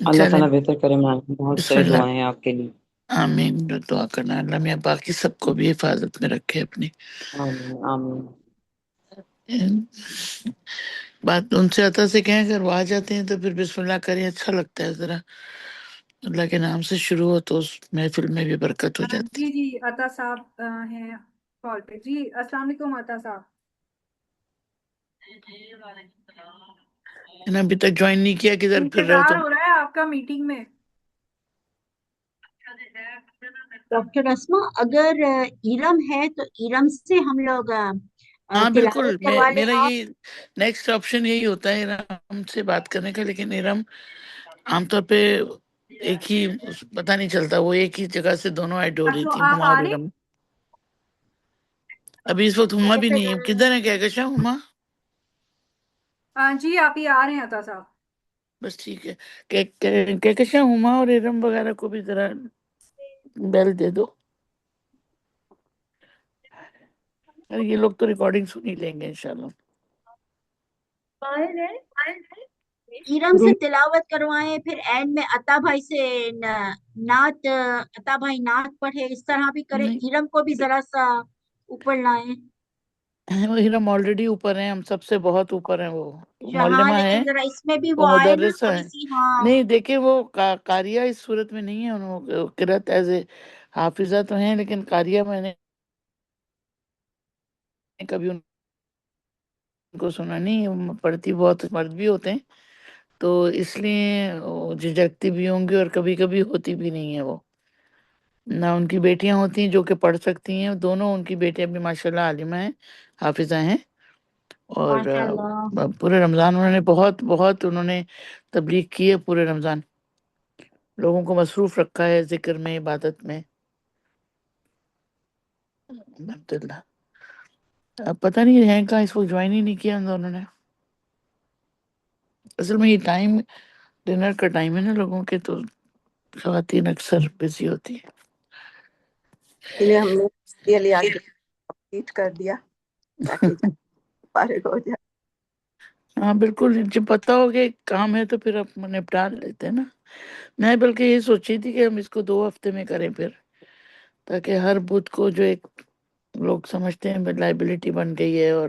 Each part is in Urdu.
اللہ چلیں تعالیٰ بہتر کرے میم، بہت بسم ساری اللہ. دعائیں ہیں آپ کے لیے. آمین. جو دعا کرنا اللہ میاں باقی سب کو بھی حفاظت میں رکھے اپنی. آمین آمین. بات ان سے عطا سے کہیں اگر وہ آ جاتے ہیں تو پھر بسم اللہ کریں، اچھا لگتا ہے ذرا اللہ کے نام سے شروع ہو تو اس محفل میں بھی برکت ہو جاتی جی جی عطا صاحب ہیں کال پہ. جی السلام علیکم عطا صاحب. ہے نا. ابھی تک جوائن نہیں کیا، کدھر پھر رہے ہو انتظار تم؟ ہو رہا ہے آپ کا میٹنگ میں. ڈاکٹر اسما، اگر ایرم ہے تو ایرم سے ہم لوگ ہاں بالکل، تلاوت کروا لیں. میرا آپ یہی نیکسٹ آپشن یہی ہوتا ہے ارم سے بات کرنے کا، لیکن ارم عام طور پہ ایک ہی پتہ نہیں چلتا، وہ ایک ہی جگہ سے دونوں ایڈ ہو رہی تو تھی، آپ ہما آ اور رہے ارم. ابھی اس وقت ہما بھی نہیں ہے. کدھر ہے کہکشاں ہما؟ جی آپ ہی آ رہے ہیں عطا صاحب. بس ٹھیک ہے. کہکشاں ہما اور ارم وغیرہ کو بھی ذرا بیل دے دو. ارے یہ لوگ تو ریکارڈنگ سن ہی لیں گے انشاءاللہ. ایرم سے تلاوت کروائیں، پھر اینڈ میں عطا بھائی سے نعت، عطا بھائی نعت پڑھے، اس طرح بھی کریں. نہیں، ایرم کو بھی ذرا سا اوپر لائیں. وہ ارم آلریڈی اوپر ہیں، ہم سب سے بہت اوپر ہیں. وہ ہاں معلمہ ہیں، لیکن ذرا اس میں بھی وہ وہ آئے نا مدرسہ تھوڑی ہیں. سی. ہاں نہیں دیکھیں، وہ قاریہ اس صورت میں نہیں ہے، انہوں قرأت ایز اے حافظہ تو ہیں، لیکن قاریہ میں نے کبھی ان کو سنا نہیں. وہ پڑھتی بہت مرد بھی ہوتے ہیں تو اس لیے وہ جھجکتی بھی ہوں گی، اور کبھی کبھی ہوتی بھی نہیں ہے. وہ نہ ان کی بیٹیاں ہوتی ہیں جو کہ پڑھ سکتی ہیں، دونوں ان کی بیٹیاں بھی ماشاءاللہ عالمہ ہیں، حافظہ ہیں. اور ماشاء اللہ. پورے رمضان انہوں نے بہت بہت انہوں نے تبلیغ کی ہے. پورے رمضان لوگوں کو مصروف رکھا ہے ذکر میں، عبادت میں. الحمدللہ. اب پتہ نہیں ہے کہاں، اس وقت جوائن ہی نہیں کیا ان دونوں نے. اصل میں یہ ٹائم ڈنر کا ٹائم ہے نا لوگوں کے، تو خواتین اکثر بزی ہوتی ہیں. اسی لیے ہم نے یہ لیا آج کمپلیٹ کر دیا تاکہ فارغ ہو جائے. ہاں بالکل، جب پتہ ہو کہ کام ہے تو پھر اب نپٹا لیتے ہیں نا. میں بلکہ یہ سوچی تھی کہ ہم اس کو 2 ہفتے میں کریں پھر، تاکہ ہر بدھ کو جو ایک لوگ سمجھتے ہیں لائبلٹی بن گئی ہے، اور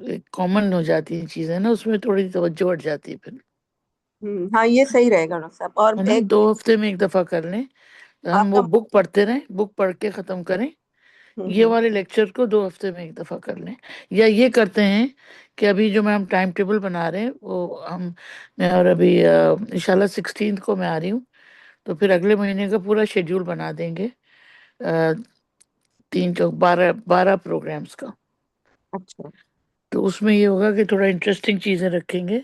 ایک کامن ہو جاتی ہیں چیزیں نا، اس میں تھوڑی توجہ بڑھ جاتی ہے پھر، ہاں یہ صحیح رہے گا ڈاکٹر صاحب. اور ہے نا. ایک 2 ہفتے میں ایک دفعہ کر لیں، آپ ہم وہ کا بک پڑھتے رہیں، بک پڑھ کے ختم کریں. یہ والے لیکچر کو 2 ہفتے میں ایک دفعہ کر لیں. یا یہ کرتے ہیں کہ ابھی جو میں ہم ٹائم ٹیبل بنا رہے ہیں وہ میں اور ابھی انشاءاللہ 16 کو میں آ رہی ہوں، تو پھر اگلے مہینے کا پورا شیڈیول بنا دیں گے، 12 پروگرامز کا. اچھا تو اس میں یہ ہوگا کہ تھوڑا انٹرسٹنگ چیزیں رکھیں گے،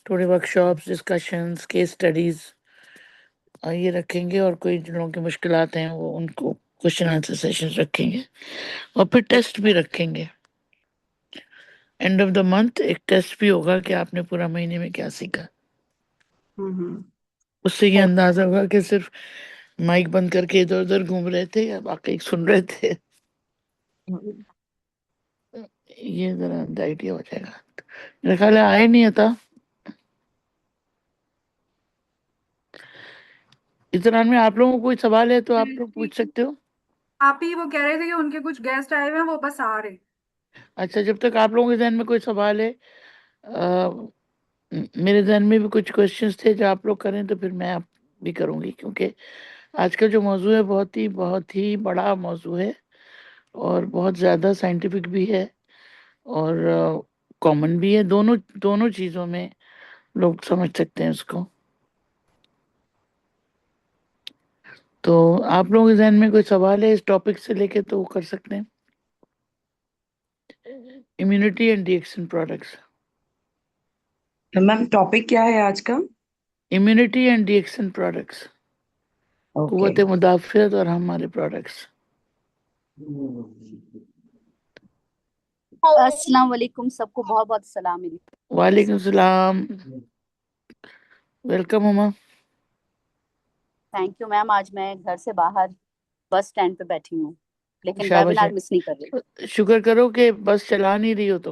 تھوڑے work shops, discussions, case studies یہ رکھیں گے، اور کوئی جن لوگوں کی مشکلات ہیں وہ ان کو کوشچن آنسر سیشنز رکھیں گے، اور پھر ٹیسٹ بھی رکھیں گے. اینڈ آف دا منتھ ایک ٹیسٹ بھی ہوگا کہ آپ نے پورا مہینے میں کیا سیکھا. اس سے یہ اندازہ ہوگا کہ صرف مائک بند کر کے ادھر ادھر گھوم رہے تھے یا واقعی سن رہے تھے. یہ ذرا آئیڈیا ہو جائے گا. میرا خیال ہے آئے نہیں آتا. اس دوران میں آپ لوگوں کو کوئی سوال ہے تو آپ لوگ پوچھ سکتے ہو. آپ ہی وہ کہہ رہے تھے کہ ان کے کچھ گیسٹ آئے ہوئے ہیں، وہ بس آ رہے. اچھا، جب تک آپ لوگوں کے ذہن میں کوئی سوال ہے، میرے ذہن میں بھی کچھ کوشچنس تھے جو آپ لوگ کریں تو پھر میں آپ بھی کروں گی، کیونکہ آج کا جو موضوع ہے بہت ہی بڑا موضوع ہے، اور بہت زیادہ سائنٹیفک بھی ہے، اور کامن بھی ہے. دونوں چیزوں میں لوگ سمجھ سکتے ہیں اس کو. تو آپ لوگوں کے ذہن میں کوئی سوال ہے اس ٹاپک سے لے کے تو وہ کر سکتے ہیں. Immunity and D action products. Ma'am topic کیا ہے آج کا؟ Immunity and D action products, okay. قوت مدافعت اور ہمارے پروڈکٹس. السلام علیکم سب کو، بہت بہت السلام علیکم. وعلیکم السلام، welcome mama. Thank you ma'am. آج میں گھر سے باہر بس اسٹینڈ پہ بیٹھی ہوں، لیکن شاباش ویبینار ہے. مس نہیں کر رہی. شکر کرو کہ بس چلا نہیں رہی ہو تم.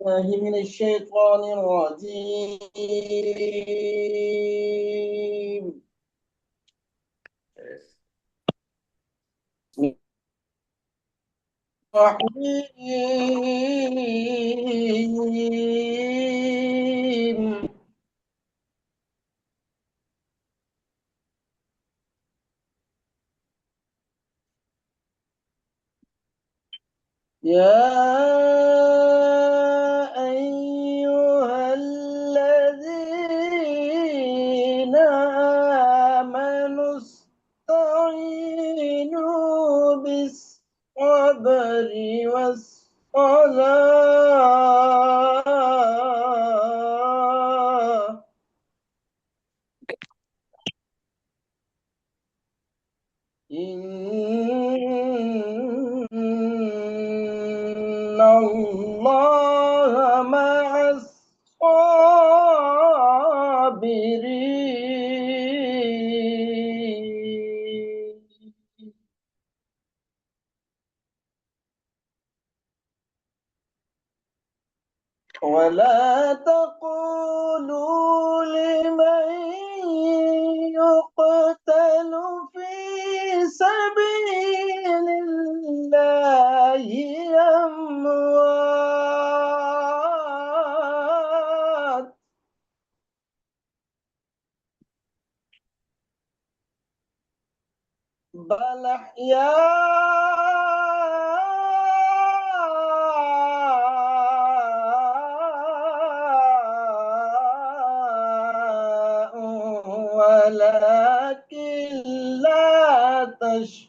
الله من الشيطان الرجيم. بسم الله الرحيم. يا أيها الذين آمنوا استعينوا بالصبر والصلاة إن الله مع الصابرين. ولا تقولوا لمن يقتل في سبيل الله أموات، بل أحياء ولكن لا تشعرون.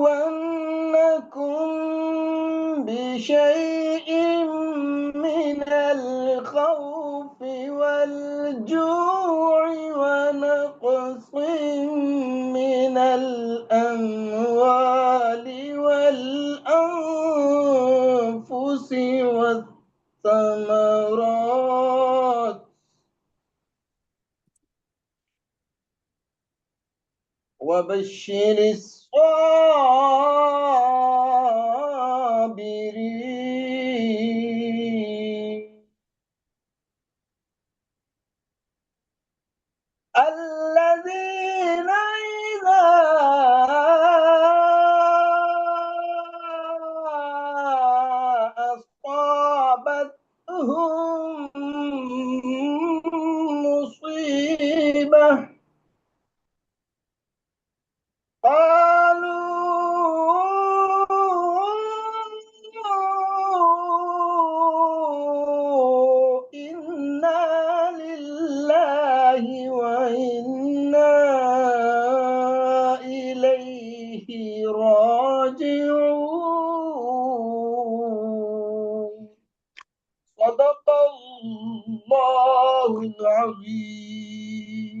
ولنبلونكم بشيء من الخوف والجوع ونقص من الأموال والأنفس والثمرات وبشر الصابرين الذين إذا أصابتهم مصيبة قالوا إنا لله وإنا إليه راجعون. صدق الله العظيم.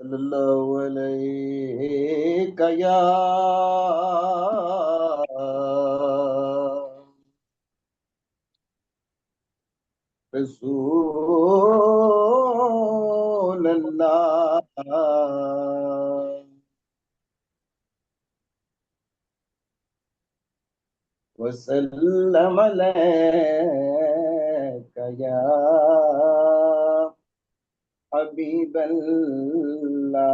صلى الله عليك يا رسول الله. وسلم عليك يا حبيب الله.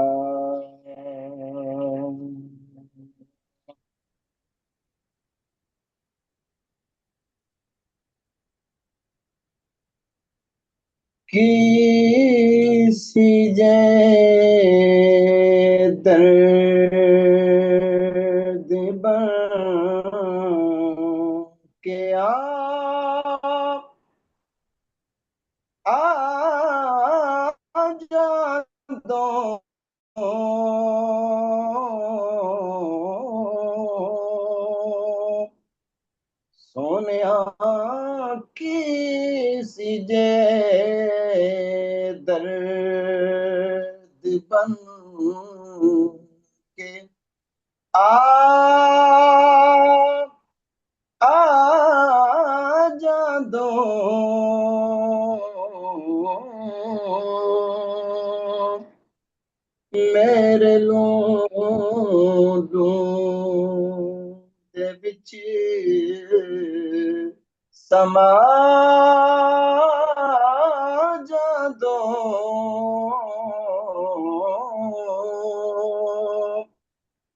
کسی جے درد بن کے جا دو سونیا کسی جے درد بن کے جا دو میرے لوں دے وچ سما جا دو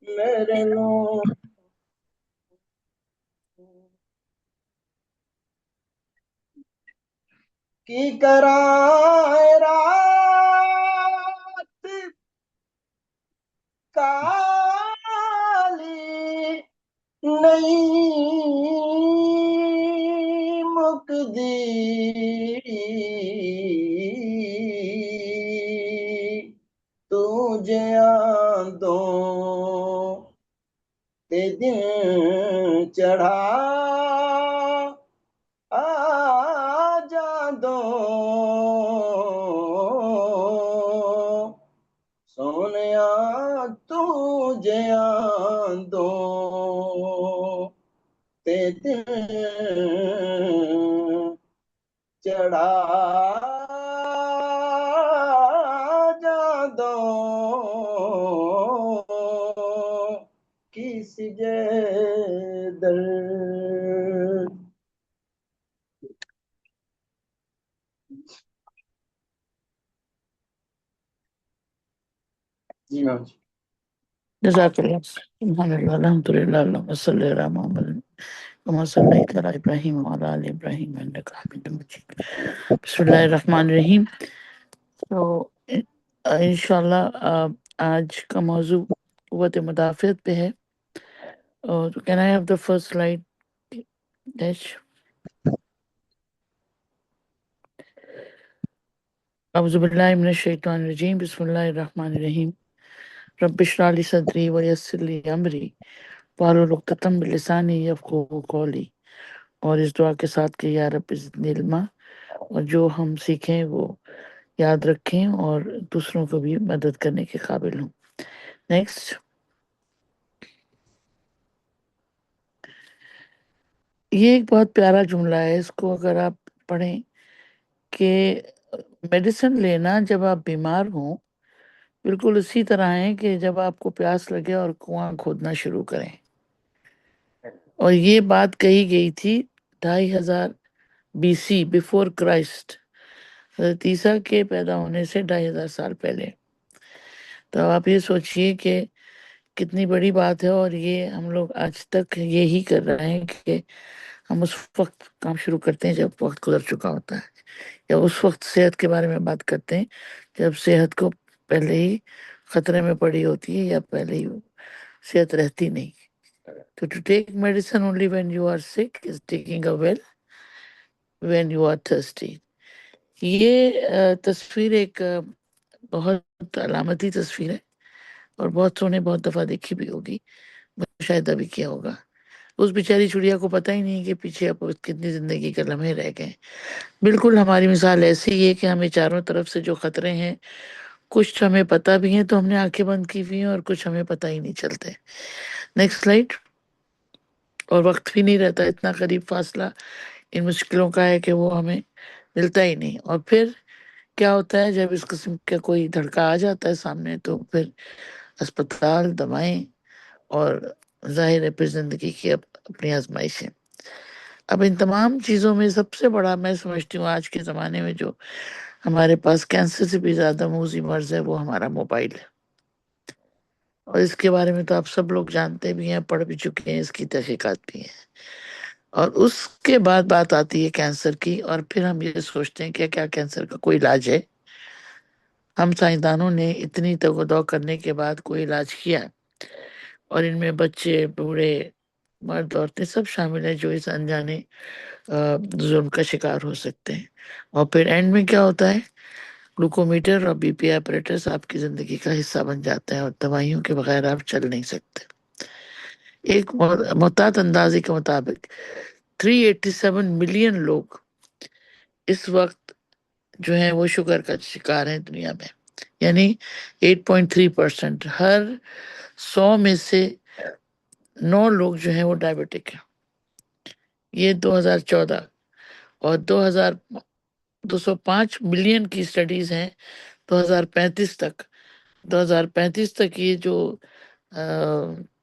میرے لوں کی کراں رات کالی نہیں مکدی تو جیاندوں تے دن چڑھا جاندوں سونیا تو جیاندوں تے دن چڑھا جاندوں کسی جے درد. جی میم جی. جزاک اللہ سبحان اللہ الحمد للہ اللہم صلی علی محمد کما صلیت علی ابراہیم وعلی آل ابراہیم انک حمید مجید. بسم اللہ الرحمن الرحیم. تو انشاءاللہ آج کا موضوع قوت مدافعت پہ ہے. اور can I have the first slide dash? اعوذ باللہ من الشیطان الرجیم بسم اللہ الرحمن الرحیم. رب اشرح لی صدری ویسر لی امری واحلل عقدۃ من لسانی یفقہوا قولی. اور اس دعا کے ساتھ کہ یا رب زدنی علما، اور جو ہم سیکھیں وہ یاد رکھیں اور دوسروں کو بھی مدد کرنے کے قابل ہوں. نیکسٹ. یہ ایک بہت پیارا جملہ ہے، اس کو اگر آپ پڑھیں کہ میڈیسن لینا جب آپ بیمار ہوں بالکل اسی طرح ہے کہ جب آپ کو پیاس لگے اور کنواں کھودنا شروع کریں. اور یہ بات کہی گئی تھی 2500 BC بیفور کرائسٹ، حضرت عیسیٰ کے پیدا ہونے سے 2500 سال پہلے. تو آپ یہ سوچئے کہ کتنی بڑی بات ہے، اور یہ ہم لوگ آج تک یہی کر رہے ہیں کہ ہم اس وقت کام شروع کرتے ہیں جب وقت گزر چکا ہوتا ہے، یا اس وقت صحت کے بارے میں بات کرتے ہیں جب صحت کو پہلے ہی خطرے میں پڑی ہوتی ہے یا پہلے ہی صحت رہتی نہیں. تو to take medicine only when you are sick is taking a well when you are thirsty. یہ تصویر ایک بہت علامتی تصویر ہے، اور بہت سونے بہت دفعہ دیکھی بھی ہوگی، مشاہدہ بھی کیا ہوگا. اس بیچاری چڑیا کو پتہ ہی نہیں کہ پیچھے اب کتنی زندگی کے لمحے رہ گئے. بالکل ہماری مثال ایسی ہی ہے کہ ہمیں چاروں طرف سے جو خطرے ہیں کچھ ہمیں پتہ بھی ہیں تو ہم نے آنکھیں بند کی ہوئی ہیں، اور کچھ ہمیں پتہ ہی نہیں چلتے. Next slide. اور وقت بھی نہیں رہتا، اتنا قریب فاصلہ ان مشکلوں کا ہے کہ وہ ہمیں ملتا ہی نہیں. اور پھر کیا ہوتا ہے جب اس قسم کا کوئی دھڑکا آ جاتا ہے سامنے، تو پھر اسپتال، دوائیں، اور ظاہر ہے پھر زندگی کی اپنی آزمائشیں. اب ان تمام چیزوں میں سب سے بڑا میں سمجھتی ہوں آج کے زمانے میں جو ہمارے پاس کینسر سے بھی زیادہ موذی مرض ہے وہ ہمارا موبائل ہے، اور اس کے بارے میں تو آپ سب لوگ جانتے بھی ہیں، پڑھ بھی چکے ہیں، اس کی تحقیقات بھی ہیں۔ اور اس کے بعد بات آتی ہے کینسر کی، اور پھر ہم یہ سوچتے ہیں کہ کیا کینسر کا کوئی علاج ہے؟ ہم سائنسدانوں نے اتنی تگ و دو کرنے کے بعد کوئی علاج کیا، اور ان میں بچے، بوڑھے، مرد، عورتیں سب شامل ہیں جو اس انجانے ظلم کا شکار ہو سکتے ہیں۔ اور پھر اینڈ میں کیا ہوتا ہے؟ گلوکومیٹر اور بی پی آپریٹرس آپ کی زندگی کا حصہ بن جاتے ہیں، اور دوائیوں کے بغیر آپ چل نہیں سکتے۔ ایک محتاط اندازے کے مطابق 387 ملین لوگ اس وقت جو ہیں وہ شوگر کا شکار ہیں دنیا میں، یعنی 8.3%۔ ہر 100 میں سے 9 لوگ جو ہیں وہ ڈائبٹک ہیں۔ یہ 2014 اور 205 ملین کی سٹڈیز ہیں 2035 تک۔ 2035 تک یہ جو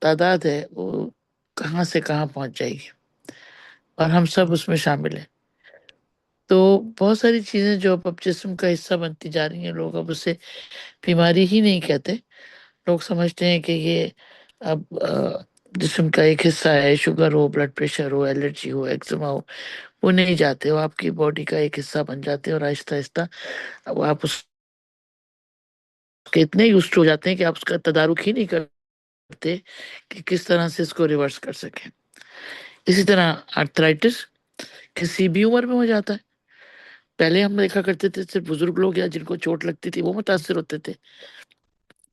تعداد ہے وہ کہاں سے کہاں پہنچ جائے گی، اور ہم سب اس میں شامل ہیں۔ تو بہت ساری چیزیں جو اب جسم کا حصہ بنتی جا رہی ہیں، لوگ اب اسے بیماری ہی نہیں کہتے، لوگ سمجھتے ہیں کہ یہ اب جسم کا ایک حصہ ہے، شوگر ہو، بلڈ پریشر ہو، الرجی ہو، ایکزیما ہو، وہ نہیں جاتے، وہ آپ کی باڈی کا ایک حصہ بن جاتے ہیں، اور آہستہ آہستہ اب آپ اس کے اتنے یوزڈ ہو جاتے ہیں کہ آپ اس کا تدارک ہی نہیں کرتے کہ کس طرح سے اس کو ریورس کر سکیں۔ اسی طرح آرتھرائٹس کسی بھی عمر میں ہو جاتا ہے۔ پہلے ہم دیکھا کرتے تھے صرف بزرگ لوگ یا جن کو چوٹ لگتی تھی وہ متاثر ہوتے تھے،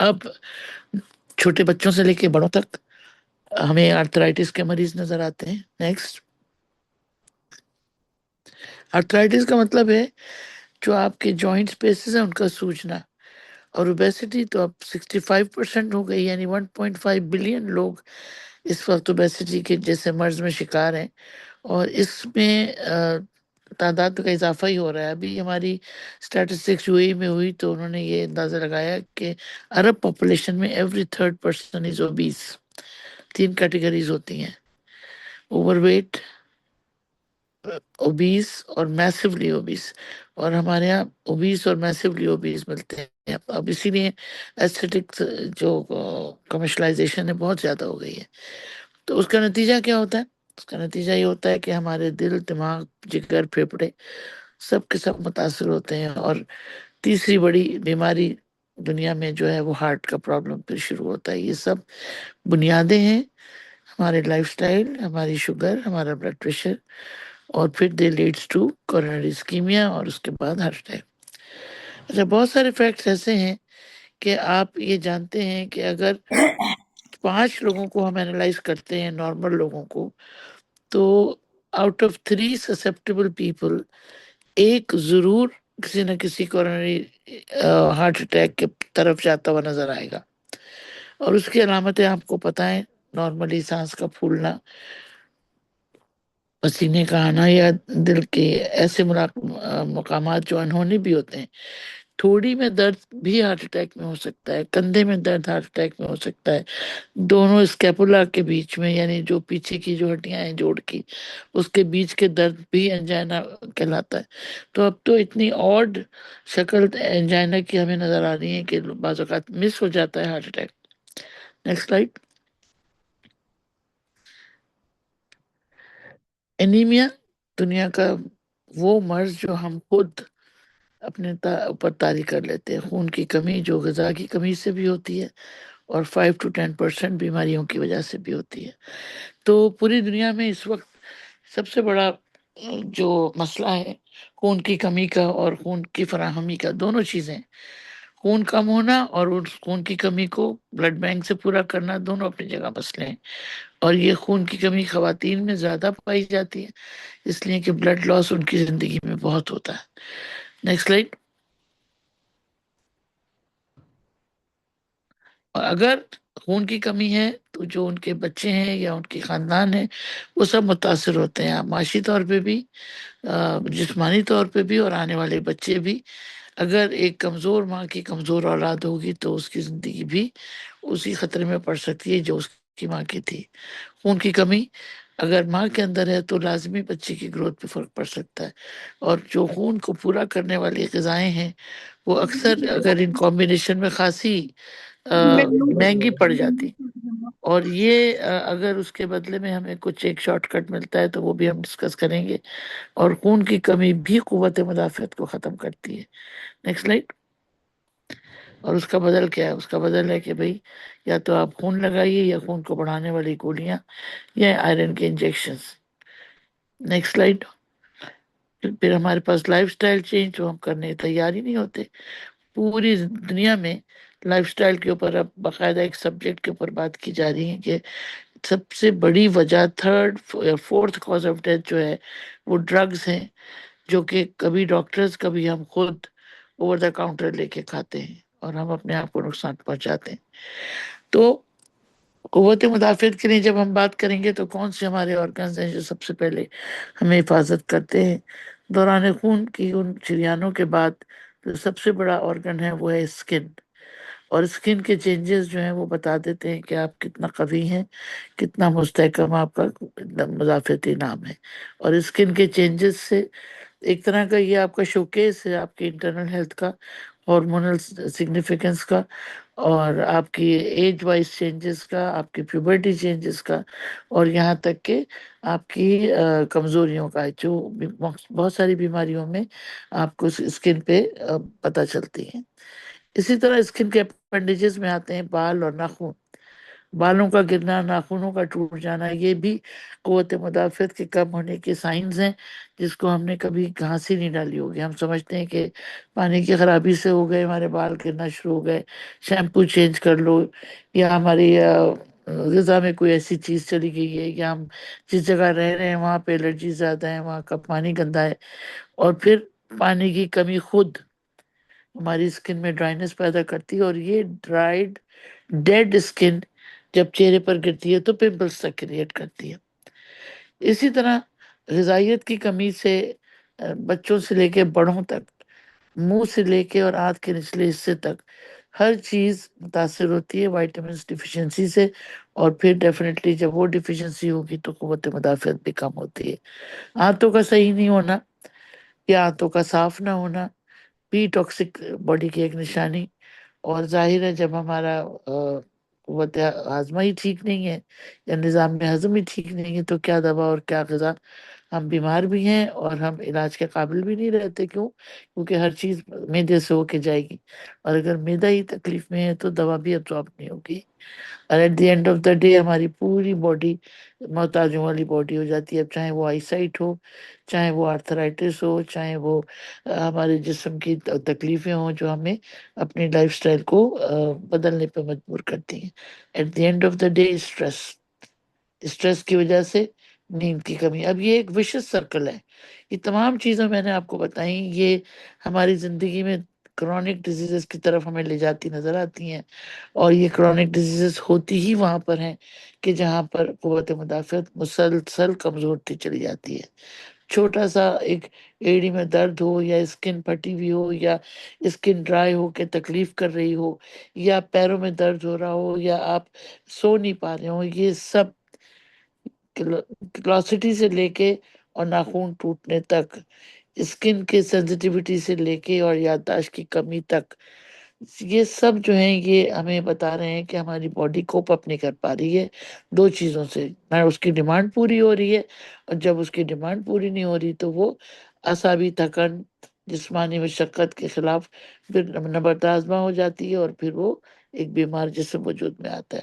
اب چھوٹے بچوں سے لے کے بڑوں تک ہمیں آرتھرائٹس کے مریض نظر آتے ہیں۔ نیکسٹ، آرتھرائٹس کا مطلب ہے جو آپ کے جوائنٹ اسپیسز ہیں ان کا سوجنا، اور اوبیسٹی تو اب 65% ہو گئی، یعنی 1.5 بلین لوگ اس وقت اوبیسٹی کے جیسے مرض میں شکار ہیں، اور اس میں تعداد کا اضافہ ہی ہو رہا ہے۔ ابھی ہماری اسٹیٹسٹکس UAE میں ہوئی تو انہوں نے یہ اندازہ لگایا کہ عرب پاپولیشن میں every third person is obese. 3 categories ہوتی ہیں: اوور ویٹ، اوبیس اور میسولی اوبیس، اور ہمارے یہاں اوبیس اور میسولی اوبیس ملتے ہیں۔ اب اسی لیے ایسٹھیٹکس جو کمرشلائزیشن ہے بہت زیادہ ہو گئی ہے۔ تو اس کا نتیجہ کیا ہوتا ہے؟ اس کا نتیجہ یہ ہوتا ہے کہ ہمارے دل، دماغ، جگر، پھیپھڑے سب کے سب متاثر ہوتے ہیں، اور تیسری بڑی بیماری دنیا میں جو ہے وہ ہارٹ کا پرابلم پھر شروع ہوتا ہے۔ یہ سب بنیادیں ہیں ہمارے لائف سٹائل، ہماری شوگر، ہمارا بلڈ پریشر، اور پھر دے لیڈس ٹو کورونری اسکیمیا، اور اس کے بعد ہارٹ اٹیک۔ اچھا، بہت سارے فیکٹس ایسے ہیں کہ آپ یہ جانتے ہیں کہ اگر 5 لوگوں کو ہم اینالائز کرتے ہیں، نارمل لوگوں کو، تو آؤٹ آف 3 سسیپٹیبل پیپل ایک ضرور کسی نہ کسی کورونری ہارٹ اٹیک کے طرف جاتا ہوا نظر آئے گا۔ اور اس کی علامتیں آپ کو پتہ ہیں، نارملی سانس کا پھولنا، پسینے کا آنا، یا دل کے ایسے مقامات جو انہونی بھی ہوتے ہیں۔ تھوڑی میں درد بھی ہارٹ اٹیک میں ہو سکتا ہے، کندھے میں درد ہارٹ اٹیک میں ہو سکتا ہے، دونوں اسکیپولا کے بیچ میں، یعنی جو پیچھے کی جو ہڈیاں ہیں جوڑ کی، اس کے بیچ کے درد بھی انجائنا کہلاتا ہے۔ تو اب تو اتنی آڈ شکل انجائنا کی ہمیں نظر آ رہی ہے کہ بعض اوقات مس ہو جاتا ہے heart attack. Next slide. Anaemia دنیا کا وہ مرض جو ہم خود اپنے اوپر طاری کر لیتے ہیں۔ خون کی کمی جو غذا کی کمی سے بھی ہوتی ہے، اور 5 to 10% بیماریوں کی وجہ سے بھی ہوتی ہے۔ تو پوری دنیا میں اس وقت سب سے بڑا جو مسئلہ ہے خون کی کمی کا اور خون کی فراہمی کا، دونوں چیزیں، خون کم ہونا اور اس خون کی کمی کو بلڈ بینک سے پورا کرنا، دونوں اپنی جگہ مسئلے ہیں۔ اور یہ خون کی کمی خواتین میں زیادہ پائی جاتی ہے، اس لیے کہ بلڈ لاس ان کی زندگی میں بہت ہوتا ہے۔ Next slide. اور اگر خون کی کمی ہے تو جو ان کے بچے ہیں یا ان کے خاندان ہیں وہ سب متاثر ہوتے ہیں، معاشی طور پہ بھی، جسمانی طور پہ بھی، اور آنے والے بچے بھی۔ اگر ایک کمزور ماں کی کمزور اولاد ہوگی تو اس کی زندگی بھی اسی خطرے میں پڑ سکتی ہے جو اس کی ماں کی تھی۔ خون کی کمی اگر ماں کے اندر ہے تو لازمی بچے کی گروتھ پہ فرق پڑ سکتا ہے. اور جو خون کو پورا کرنے والی غذائیں ہیں وہ اکثر اگر ان کمبینیشن میں خاصی مہنگی پڑ جاتی، اور یہ اگر اس کے بدلے میں ہمیں کچھ ایک شارٹ کٹ ملتا ہے تو وہ بھی ہم ڈسکس کریں گے. اور خون کی کمی بھی قوت مدافعت کو ختم کرتی ہے. Next slide. اور اس کا بدل کیا ہے؟ اس کا بدل ہے کہ بھئی یا تو آپ خون لگائیے یا خون کو بڑھانے والی گولیاں یا آئرن کے انجیکشنز. Next slide. پھر ہمارے پاس لائف سٹائل چینج جو ہم کرنے تیار ہی نہیں ہوتے. پوری دنیا میں لائف سٹائل کے اوپر اب باقاعدہ ایک سبجیکٹ کے اوپر بات کی جا رہی ہے کہ سب سے بڑی وجہ تھرڈ یا فورتھ کاز آف ڈیتھ جو ہے وہ ڈرگز ہیں، جو کہ کبھی ڈاکٹرز کبھی ہم خود اوور دا کاؤنٹر لے کے کھاتے ہیں اور ہم اپنے آپ کو نقصان پہنچاتے ہیں. تو قوت مدافعت کے لیے جب ہم بات کریں گے تو کون سے ہمارے آرگنز ہیں جو سب سے پہلے ہمیں حفاظت کرتے ہیں؟ دوران خون کی ان شریانوں کے بعد جو سب سے بڑا آرگن ہے وہ ہے اسکن. اور اسکن کے چینجز جو ہیں وہ بتا دیتے ہیں کہ آپ کتنا قوی ہیں، کتنا مستحکم آپ کا مدافعتی نام ہے. اور اسکن کے چینجز سے ایک طرح کا یہ آپ کا شوکیس ہے آپ کی انٹرنل ہیلتھ کا، ہارمونل سگنیفیکنس کا، اور آپ کی ایج وائز چینجز کا، آپ کی پیوبرٹی چینجز کا، اور یہاں تک کہ آپ کی کمزوریوں کا، جو بہت ساری بیماریوں میں آپ کو اسکن پہ پتہ چلتی ہیں. اسی طرح اسکن کے اپنڈیجز میں آتے ہیں بال اور ناخن. بالوں کا گرنا، ناخنوں کا ٹوٹ جانا، یہ بھی قوت مدافعت کے کم ہونے کے سائنز ہیں، جس کو ہم نے کبھی گھاس ہی نہیں ڈالی ہوگی. ہم سمجھتے ہیں کہ پانی کی خرابی سے ہو گئے ہمارے بال گرنا شروع ہو گئے، شیمپو چینج کر لو، یا ہماری غذا میں کوئی ایسی چیز چلی گئی ہے، یا ہم جس جگہ رہ رہے ہیں وہاں پہ الرجی زیادہ ہے، وہاں کا پانی گندا ہے. اور پھر پانی کی کمی خود ہماری اسکن میں ڈرائنس پیدا کرتی ہے، اور یہ ڈرائیڈ ڈیڈ اسکن جب چہرے پر گرتی ہے تو پمپلز تک کریٹ کرتی ہے. اسی طرح غذائیت کی کمی سے بچوں سے لے کے بڑوں تک، منہ سے لے کے اور ہاتھ کے نچلے حصے تک ہر چیز متاثر ہوتی ہے وائٹامنس ڈیفیشنسی سے. اور پھر ڈیفینیٹلی جب وہ ڈیفیشنسی ہوگی تو قوت مدافعت بھی کم ہوتی ہے. ہاتھوں کا صحیح نہیں ہونا یا ہاتھوں کا صاف نہ ہونا بھی ٹاکسک باڈی کی ایک نشانی. اور ظاہر ہے جب ہمارا قوت ہاضمہ ہی ٹھیک نہیں ہے یا نظام میں ہضم ہی ٹھیک نہیں ہے تو کیا دوا اور کیا غذا. ہم بیمار بھی ہیں اور ہم علاج کے قابل بھی نہیں رہتے. کیوں؟ کیونکہ ہر چیز معدے سے ہو کے جائے گی، اور اگر معدہ ہی تکلیف میں ہے تو دوا بھی ابزارب نہیں ہوگی. اور at the end of the day ہماری پوری باڈی محتاجوں والی باڈی ہو جاتی ہے. اب چاہے وہ آئی سائٹ ہو، چاہے وہ آرتھرائٹس ہو، چاہے وہ ہمارے جسم کی تکلیفیں ہوں جو ہمیں اپنی لائف سٹائل کو بدلنے پہ مجبور کرتی ہیں. At the end of the day stress کی وجہ سے نیند کی کمی. اب یہ ایک وشس سرکل ہے. یہ تمام چیزیں میں نے آپ کو بتائیں، یہ ہماری زندگی میں کرونک ڈیزیزز کی طرف ہمیں لے جاتی نظر آتی ہیں. اور یہ کرونک ڈیزیزز ہوتی ہی وہاں پر ہیں کہ جہاں پر قوت مدافعت مسلسل کمزورتی چلی جاتی ہے. چھوٹا سا ایک ایڑی میں درد ہو، یا اسکن پھٹی ہوئی ہو، یا اسکن ڈرائی ہو کے تکلیف کر رہی ہو، یا پیروں میں درد ہو رہا ہو، یا آپ سو نہیں پا رہے ہو، یہ سب کلاسٹی سے لے کے اور ناخون ٹوٹنے تک، اسکن کے سینسٹیوٹی سے لے کے اور یادداشت کی کمی تک، یہ سب جو ہیں یہ ہمیں بتا رہے ہیں کہ ہماری باڈی کوپ اپ نہیں کر پا رہی ہے دو چیزوں سے. نہ اس کی ڈیمانڈ پوری ہو رہی ہے، اور جب اس کی ڈیمانڈ پوری نہیں ہو رہی تو وہ اعصابی تھکن، جسمانی مشقت کے خلاف پھر نبرد آزما ہو جاتی ہے، اور پھر وہ ایک بیمار جسم وجود میں آتا ہے.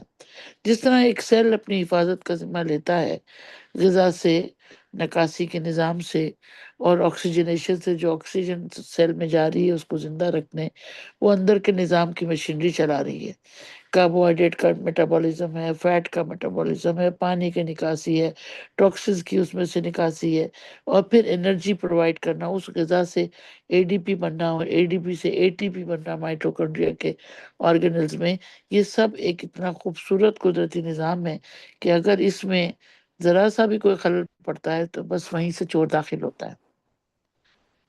جس طرح ایک سیل اپنی حفاظت کا ذمہ لیتا ہے غذا سے، نکاسی کے نظام سے، اور آکسیجنیشن سے، جو آکسیجن سیل میں جا رہی ہے اس کو زندہ رکھنے، وہ اندر کے نظام کی مشینری چلا رہی ہے. کاربوہائیڈریٹ کا میٹابولزم ہے، فیٹ کا میٹابولزم ہے، پانی کی نکاسی ہے، ٹاکسز کی اس میں سے نکاسی ہے، اور پھر انرجی پرووائڈ کرنا اس غذا سے. اے ڈی پی بننا اور اے ڈی پی سے اے ٹی پی بننا مائٹوکونڈریا کے آرگنلز میں، یہ سب ایک اتنا خوبصورت قدرتی نظام ہے کہ اگر اس میں ذرا سا بھی کوئی خلل پڑتا ہے تو بس وہیں سے چور داخل ہوتا ہے.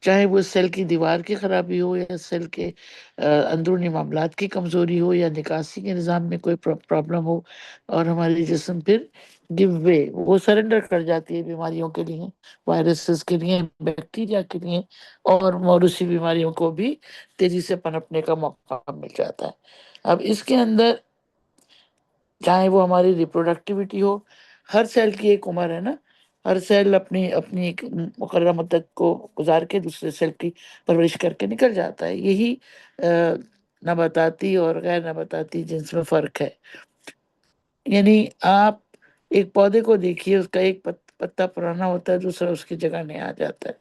چاہے وہ سیل کی دیوار کی خرابی ہو یا سیل کے اندرونی معاملات کی کمزوری ہو یا نکاسی کے نظام میں کوئی پرابلم ہو، اور ہماری جسم پھر گیو وے، وہ سرنڈر کر جاتی ہے بیماریوں کے لیے، وائرسز کے لیے، بیکٹیریا کے لیے، اور موروثی بیماریوں کو بھی تیزی سے پنپنے کا موقع مل جاتا ہے۔ اب اس کے اندر چاہے وہ ہماری ریپروڈکٹیوٹی ہو، ہر سیل کی ایک عمر ہے نا، ہر سیل اپنی ایک مقررہ مدت کو گزار کے دوسرے سیل کی پرورش کر کے نکل جاتا ہے۔ یہی نباتاتی اور غیر نباتاتی جنس میں فرق ہے۔ یعنی آپ ایک پودے کو دیکھیے، اس کا ایک پتا پرانا ہوتا ہے، دوسرا اس کی جگہ نیا آ جاتا ہے۔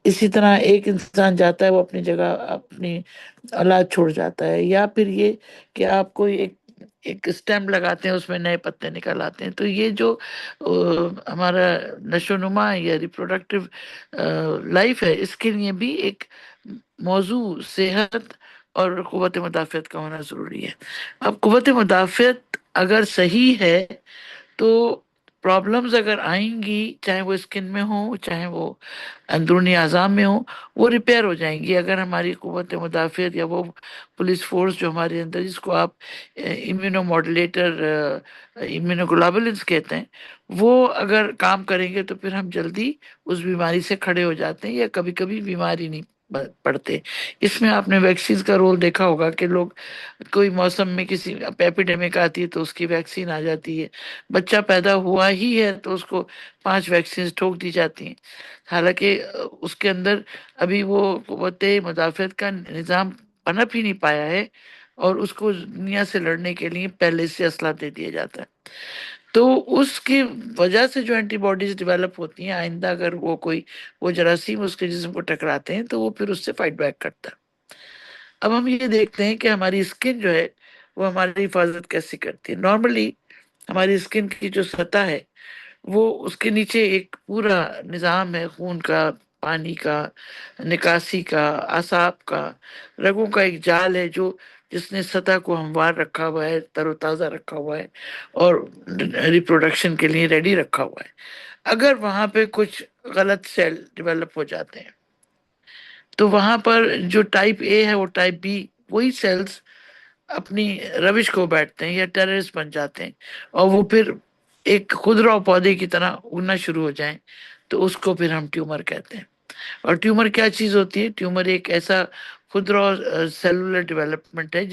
اسی طرح ایک انسان جاتا ہے، وہ اپنی جگہ اپنی اولاد چھوڑ جاتا ہے، یا پھر یہ کہ آپ کوئی ایک اسٹیم لگاتے ہیں، اس میں نئے پتے نکل آتے ہیں۔ تو یہ جو ہمارا نشو و نما یا ریپروڈکٹیو لائف ہے، اس کے لیے بھی ایک موضوع صحت اور قوت مدافعت کا ہونا ضروری ہے۔ اب قوت مدافعت اگر صحیح ہے تو پرابلمز اگر آئیں گی، چاہے وہ اسکن میں ہوں، چاہے وہ اندرونی اعضاء میں ہوں، وہ ریپیئر ہو جائیں گی اگر ہماری قوت مدافعت یا وہ پولیس فورس جو ہمارے اندر، جس کو آپ امیونو ماڈولیٹر امیونوگلوبولنس کہتے ہیں، وہ اگر کام کریں گے تو پھر ہم جلدی اس بیماری سے کھڑے ہو جاتے ہیں، یا کبھی کبھی بیماری نہیں پڑتے۔ اس میں آپ نے ویکسین کا رول دیکھا ہوگا کہ لوگ کوئی موسم میں کسی ایپیڈیمک آتی ہے تو اس کی ویکسین آ جاتی ہے، بچہ پیدا ہوا ہی ہے تو اس کو 5 ویکسین ٹھوک دی جاتی ہیں، حالانکہ اس کے اندر ابھی وہ قوت مدافعت کا نظام پنپ ہی نہیں پایا ہے، اور اس کو دنیا سے لڑنے کے لیے پہلے سے اسلحہ دے دیا جاتا ہے۔ تو اس کی وجہ سے جو اینٹی باڈیز ڈیولپ ہوتی ہیں، آئندہ اگر وہ جراثیم اس کے جسم کو ٹکراتے ہیں تو وہ پھر اس سے فائٹ بیک کرتا ہے۔ اب ہم یہ دیکھتے ہیں کہ ہماری اسکن جو ہے وہ ہماری حفاظت کیسے کرتی ہے۔ نارملی ہماری اسکن کی جو سطح ہے، وہ اس کے نیچے ایک پورا نظام ہے، خون کا، پانی کا، نکاسی کا، اعصاب کا، رگوں کا ایک جال ہے جس نے سطح کو ہموار رکھا ہوا ہے، تر و تازہ رکھا ہوا ہے، اور ریپروڈکشن کے لیے ریڈی رکھا ہوا ہے۔ اگر وہاں پہ کچھ غلط سیل ڈیولپ ہو جاتے ہیں تو وہاں پر جو ٹائپ اے ہے، وہ ٹائپ بی، وہی سیلز اپنی روش کو بیٹھتے ہیں یا ٹیررسٹ بن جاتے ہیں، اور وہ پھر ایک خودرو پودے کی طرح اگنا شروع ہو جائیں، تو اس کو پھر ہم ٹیومر کہتے ہیں۔ اور ٹیومر کیا چیز ہوتی ہے؟ ٹیومر ایک ایسا خودرو سیلولر ڈیولپمنٹ ہے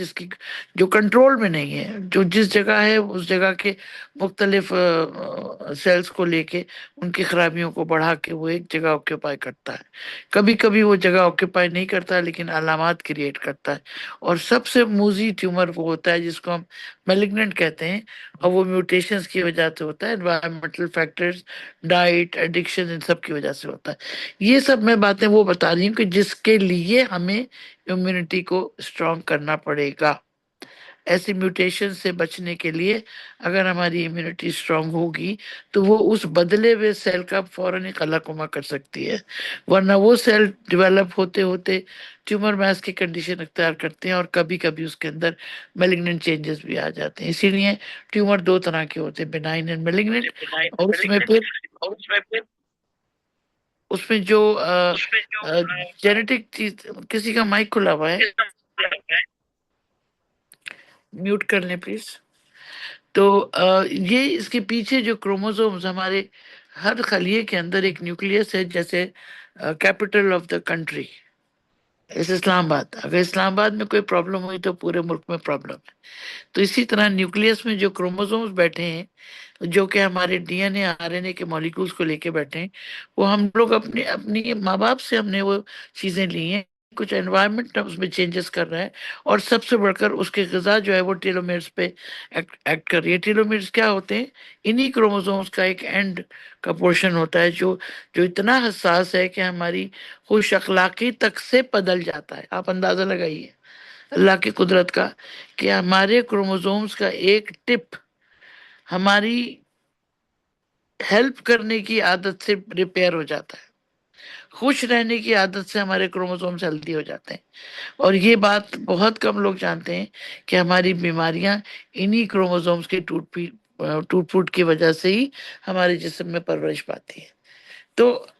جو کنٹرول میں نہیں ہے، جو جس جگہ ہے اس جگہ کے مختلف سیلز کو لے کے ان کی خرابیوں کو بڑھا کے وہ ایک جگہ آکیوپائی کرتا ہے۔ کبھی کبھی وہ جگہ آکیوپائی نہیں کرتا، لیکن علامات کریٹ کرتا ہے۔ اور سب سے موذی ٹیومر وہ ہوتا ہے جس کو ہم میلیگننٹ کہتے ہیں، اور وہ میوٹیشنز کی وجہ سے ہوتا ہے، انوائرمنٹل فیکٹرز، ڈائٹ، ایڈکشن، ان سب کی وجہ سے ہوتا ہے۔ یہ سب میں باتیں وہ بتا رہی ہوں کہ جس کے لیے ہمیں امیونٹی کو اسٹرانگ کرنا پڑے گا۔ ایسی میوٹیشن سے بچنے کے لیے اگر ہماری امیونٹی اسٹرانگ ہوگی تو وہ اس بدلے ہوئے سیل کا فوراً ہی خلا کما کر سکتی ہے، ورنہ وہ سیل ڈیولپ ہوتے ہوتے ٹیومر میس کی کنڈیشن اختیار کرتے ہیں، اور کبھی کبھی اس کے اندر میلیگننٹ چینجز بھی آ جاتے ہیں۔ اسی لیے ٹیومر 2 طرح کے ہوتے ہیں، بینائن اینڈ میلیگننٹ۔ اور اس میں جو جینیٹک چیز، کسی کا مائک کھلا ہوا ہے، میوٹ کر لیں پلیز۔ تو یہ اس کے پیچھے جو کروموزومز، ہمارے ہر خلیے کے اندر ایک نیوکلیس ہے، جیسے کیپٹل آف دا کنٹری، اس اسلام آباد، اگر اسلام آباد میں کوئی پرابلم ہوئی تو پورے ملک میں پرابلم ہے۔ تو اسی طرح نیوکلیس میں جو کروموزومز بیٹھے ہیں، جو کہ ہمارے ڈی این اے، آر این اے کے مالیکولز کو لے کے بیٹھے ہیں، وہ ہم لوگ اپنی ماں باپ سے ہم نے وہ چیزیں لی ہیں، کچھ انوائرمنٹ اس میں چینجز کر رہا ہے، اور سب سے بڑھ کر اس کی غذا جو ہے وہ ٹیلومیرز پہ ایکٹ کر رہی ہے۔ ٹیلومیرز کیا ہوتے ہیں؟ انہی کروموزومز کا ایک اینڈ کا پورشن ہوتا ہے جو اتنا حساس ہے کہ ہماری خوش اخلاقی تک سے بدل جاتا ہے۔ آپ اندازہ لگائیے اللہ کی قدرت کا، کہ ہمارے کروموزومز کا ایک ٹپ ہماری ہیلپ کرنے کی عادت سے ریپیئر ہو جاتا ہے، خوش رہنے کی عادت سے ہمارے کروموزومز ہیلدی ہو جاتے ہیں۔ اور یہ بات بہت کم لوگ جانتے ہیں کہ ہماری بیماریاں انہی کروموزومز کے ٹوٹ پھوٹ کی وجہ سے ہی ہمارے جسم میں پرورش پاتی ہیں۔ تو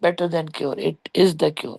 better than cure, it is the cure.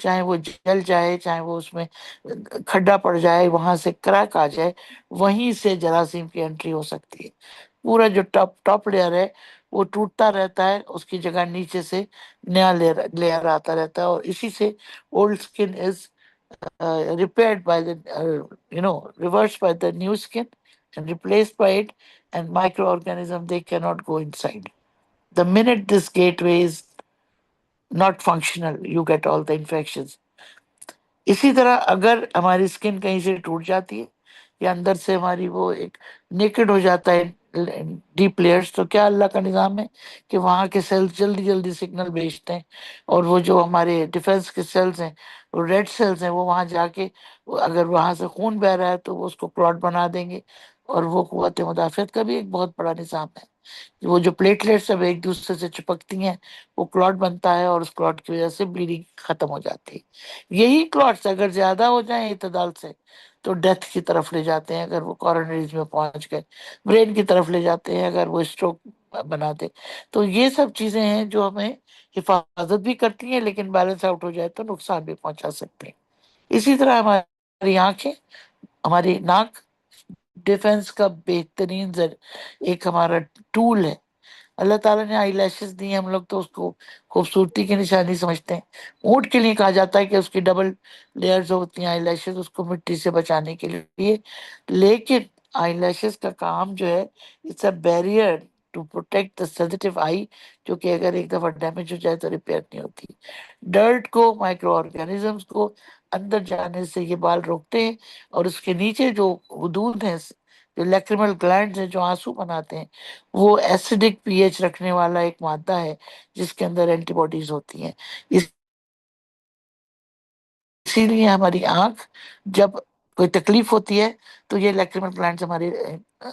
چاہے وہ جل جائے، چاہے وہ اس میں کھڈا پڑ جائے، وہاں سے کریک آ جائے، وہیں سے جراثیم کی انٹری ہو سکتی ہے۔ پورا جو ٹاپ لیئر ہے وہ ٹوٹتا رہتا ہے، اس کی جگہ نیچے سے نیا لیئر آتا رہتا ہے، اور اسی سے old skin is repaired by the reversed by the new skin and replaced by it, and microorganism they cannot go inside. The minute this gateway is not functional, you get all the infections. اسی طرح اگر ہماری اسکن کہیں سے ٹوٹ جاتی ہے یا اندر سے ہماری وہ ایک نیکڈ ہو جاتا ہے ڈیپ لیئرس، تو کیا اللہ کا نظام ہے کہ وہاں کے سیلز جلدی جلدی سگنل بھیجتے ہیں، اور وہ جو ہمارے ڈیفenس کے سیلز ہیں، وہ ریڈ سیلز ہیں، وہ وہاں جا کے اگر وہاں سے خون بہ رہا ہے تو وہ اس کو کلاٹ بنا دیں گے، اور وہ قوت مدافعت کا بھی ایک بہت بڑا نظام ہے۔ وہ جو پلیٹلیٹس اب ایک دوسرے سے چپکتی ہیں، وہ کلاٹ بنتا ہے، اور اس کلاٹ کی وجہ سے بلیڈنگ ختم ہو جاتی ہے۔ یہی کلاٹس اگر زیادہ ہو جائیں اعتدال سے تو ڈیتھ کی طرف لے جاتے ہیں، اگر وہ کورونریز میں پہنچ گئے، برین کی طرف لے جاتے ہیں اگر وہ اسٹروک بنا دے۔ تو یہ سب چیزیں ہیں جو ہمیں حفاظت بھی کرتی ہیں، لیکن بیلنس آؤٹ ہو جائے تو نقصان بھی پہنچا سکتے ہیں۔ اسی طرح ہماری آنکھیں، ہماری ناک ڈیفenس کا بہترین ایک ہمارا ٹول ہے۔ اللہ تعالیٰ نے آئی لیشز دی ہیں، ہم لوگ تو اس کو خوبصورتی کی نشانی سمجھتے ہیں۔ اونٹ کے لیے کہا جاتا ہے کہ اس کی ڈبل لیئرز ہوتی ہیں آئی لیشز، اس کو مٹی سے بچانے کے لیے، لیکن آئی لیشز کا کام جو ہے it's a barrier to protect the sensitive eye, جو کہ اگر ایک دفعہ ڈیمیج ہو جائے تو ریپیئر نہیں ہوتی۔ ڈرٹ کو، مائکرو آرگینزمس کو اندر جانے سے یہ بال روکتے ہیں، اور اس کے نیچے جو حدود ہیں، جو لیکریمل گلینڈز ہیں جو آنسو بناتے ہیں، وہ ایسیڈک پی ایچ رکھنے والا ایک مادہ ہے جس کے اندر اینٹی باڈیز ہوتی ہیں۔ اسی لیے ہماری آنکھ جب کوئی تکلیف ہوتی ہے تو یہ لیکریمل گلینڈز ہمارے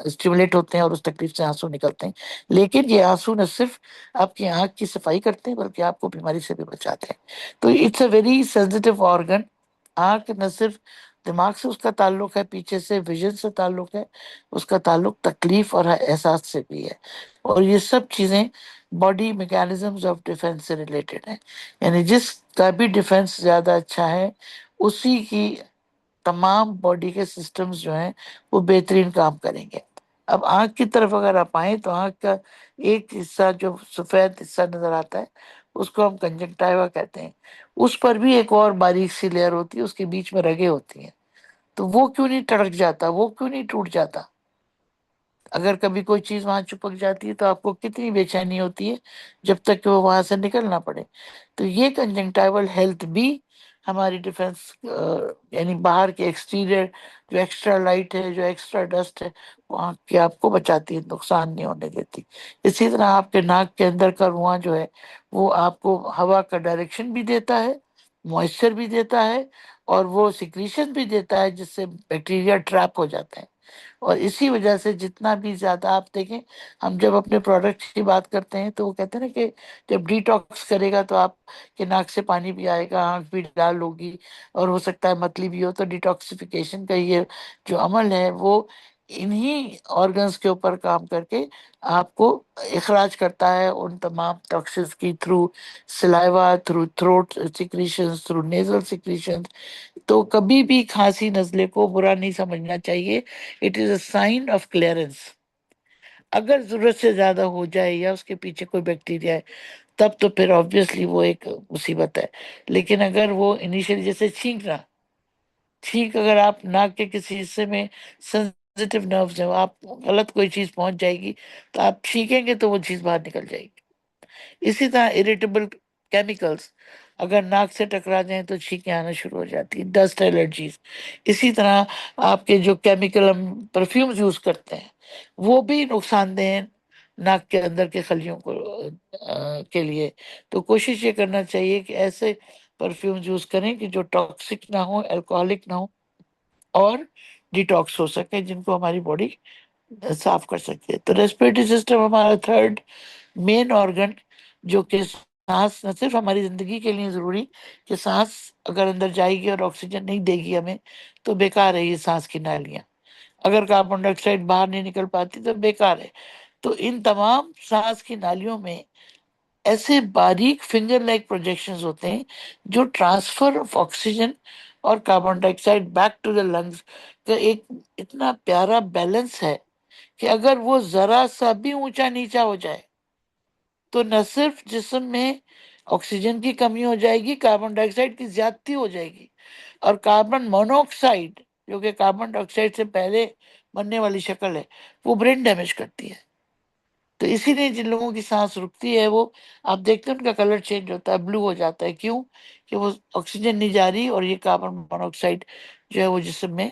اسٹیمولیٹ ہوتے ہیں اور اس تکلیف سے آنسو نکلتے ہیں، لیکن یہ آنسو نہ صرف آپ کی آنکھ کی صفائی کرتے ہیں بلکہ آپ کو بیماری سے بھی بچاتے ہیں۔ تو it's a very sensitive organ. آنکھ نہ صرف دماغ سے اس کا تعلق ہے، پیچھے سے ویژن سے تعلق ہے، اس کا تعلق تکلیف اور احساس سے بھی ہے، اور یہ سب چیزیں باڈی میکینزمز آف ڈیفenس سے ریلیٹڈ ہیں۔ یعنی جس کا بھی ڈیفenس زیادہ اچھا ہے، اسی کی تمام باڈی کے سسٹمز جو ہیں وہ بہترین کام کریں گے۔ اب آنکھ کی طرف اگر آپ آئیں تو آنکھ کا ایک حصہ جو سفید حصہ نظر آتا ہے اس کو ہم کنجنکٹائیوا کہتے ہیں، اس پر بھی ایک اور باریک سی لیئر ہوتی ہے، اس کے بیچ میں رگیں ہوتی ہیں۔ تو وہ کیوں نہیں ٹڑک جاتا، وہ کیوں نہیں ٹوٹ جاتا؟ اگر کبھی کوئی چیز وہاں چپک جاتی ہے تو آپ کو کتنی بے چینی ہوتی ہے جب تک کہ وہ وہاں سے نکلنا پڑے۔ تو یہ کنجنکٹائیول ہیلتھ بھی ہماری ڈیفenس، یعنی باہر کے ایکسٹیریئر جو ایکسٹرا لائٹ ہے، جو ایکسٹرا ڈسٹ ہے، وہ آنکھ کے آپ کو بچاتی ہے، نقصان نہیں ہونے دیتی۔ اسی طرح آپ کے ناک کے اندر کا رواں جو ہے وہ آپ کو ہوا کا ڈائریکشن بھی دیتا ہے، موئسچر بھی دیتا ہے، اور وہ سیکریشن بھی دیتا ہے جس سے بیکٹیریا ٹریپ ہو جاتے ہیں۔ اور اسی وجہ سے جتنا بھی زیادہ آپ دیکھیں، ہم جب اپنے پروڈکٹ کی بات کرتے ہیں تو وہ کہتے ہیں نا کہ جب ڈیٹاکس کرے گا تو آپ کے ناک سے پانی بھی آئے گا، آنکھ بھی لال ہوگی، اور ہو سکتا ہے متلی بھی ہو۔ تو ڈیٹاکسیفیکیشن کا یہ جو عمل ہے وہ انہی آرگنز کے اوپر کام کر کے آپ کو اخراج کرتا ہے ان تمام ٹاکسز کی، through سلائیوا، through throat secretions, through nasal secretions. تو کبھی بھی کھانسی نزلے کو برا نہیں سمجھنا چاہیے، it is a sign of clearance. اگر ضرورت سے زیادہ ہو جائے یا اس کے پیچھے کوئی بیکٹیریا ہے تب تو پھر آبویسلی وہ ایک مصیبت ہے۔ لیکن اگر وہ انیشیلی، جیسے چھینکنا، چھینک اگر آپ ناک کے کسی حصے میں سینسٹیو نروز ہیں، آپ غلط کوئی چیز پہنچ جائے گی تو آپ چھینکیں گے تو وہ چیز باہر نکل جائے گی۔ اسی طرح اریٹیبل کیمیکلز اگر ناک سے ٹکرا جائیں تو چھینکیں آنا شروع ہو جاتی ہیں، ڈسٹ الرجیز۔ اسی طرح آپ کے جو کیمیکل ہم پرفیومز یوز کرتے ہیں وہ بھی نقصان دہ ہیں ناک کے اندر کے خلیوں کو کے لیے۔ تو کوشش یہ کرنا چاہیے کہ ایسے پرفیومز یوز کریں کہ جو ٹاکسک نہ ہو، الکوہولک نہ ہو، اور ڈیٹاکس ہو سکے، جن کو ہماری باڈی صاف کر سکتے ہیں۔ تو ریسپریٹری سسٹم ہمارا تھرڈ مین آرگن، جو کہ سانس، نہ صرف ہماری زندگی کے لیے ضروری کہ سانس اگر اندر جائے گی اور آکسیجن نہیں دے گی ہمیں تو بیکار ہے یہ سانس کی نالیاں، اگر کاربن ڈائی آکسائڈ باہر نہیں نکل پاتی تو بیکار ہے۔ تو ان تمام سانس کی نالیوں میں ایسے باریک فنگر لائک پروجیکشنز ہوتے ہیں جو ٹرانسفر آف آکسیجن اور carbon dye oxide back to the lungs کا ایک اتنا پیارا بیلنس ہے کہ اگر وہ ذرا سا بھی اونچا نیچا ہو جائے تو نہ صرف جسم میں آکسیجن کی کمی ہو جائے گی، کاربن ڈائی آکسائڈ کی زیادتی ہو جائے گی، اور کاربن مونوآکسائڈ جو کہ کاربن ڈائی آکسائڈ سے پہلے بننے والی شکل ہے وہ برین ڈیمیج کرتی ہے۔ تو اسی لیے جن لوگوں کی سانس رکتی ہے وہ آپ دیکھتے ہیں ان کا کلر چینج ہوتا ہے، بلو ہو جاتا ہے۔ کیوں؟ کہ وہ آکسیجن نہیں جا رہی اور یہ کاربن مونوآکسائڈ جو ہے وہ جسم میں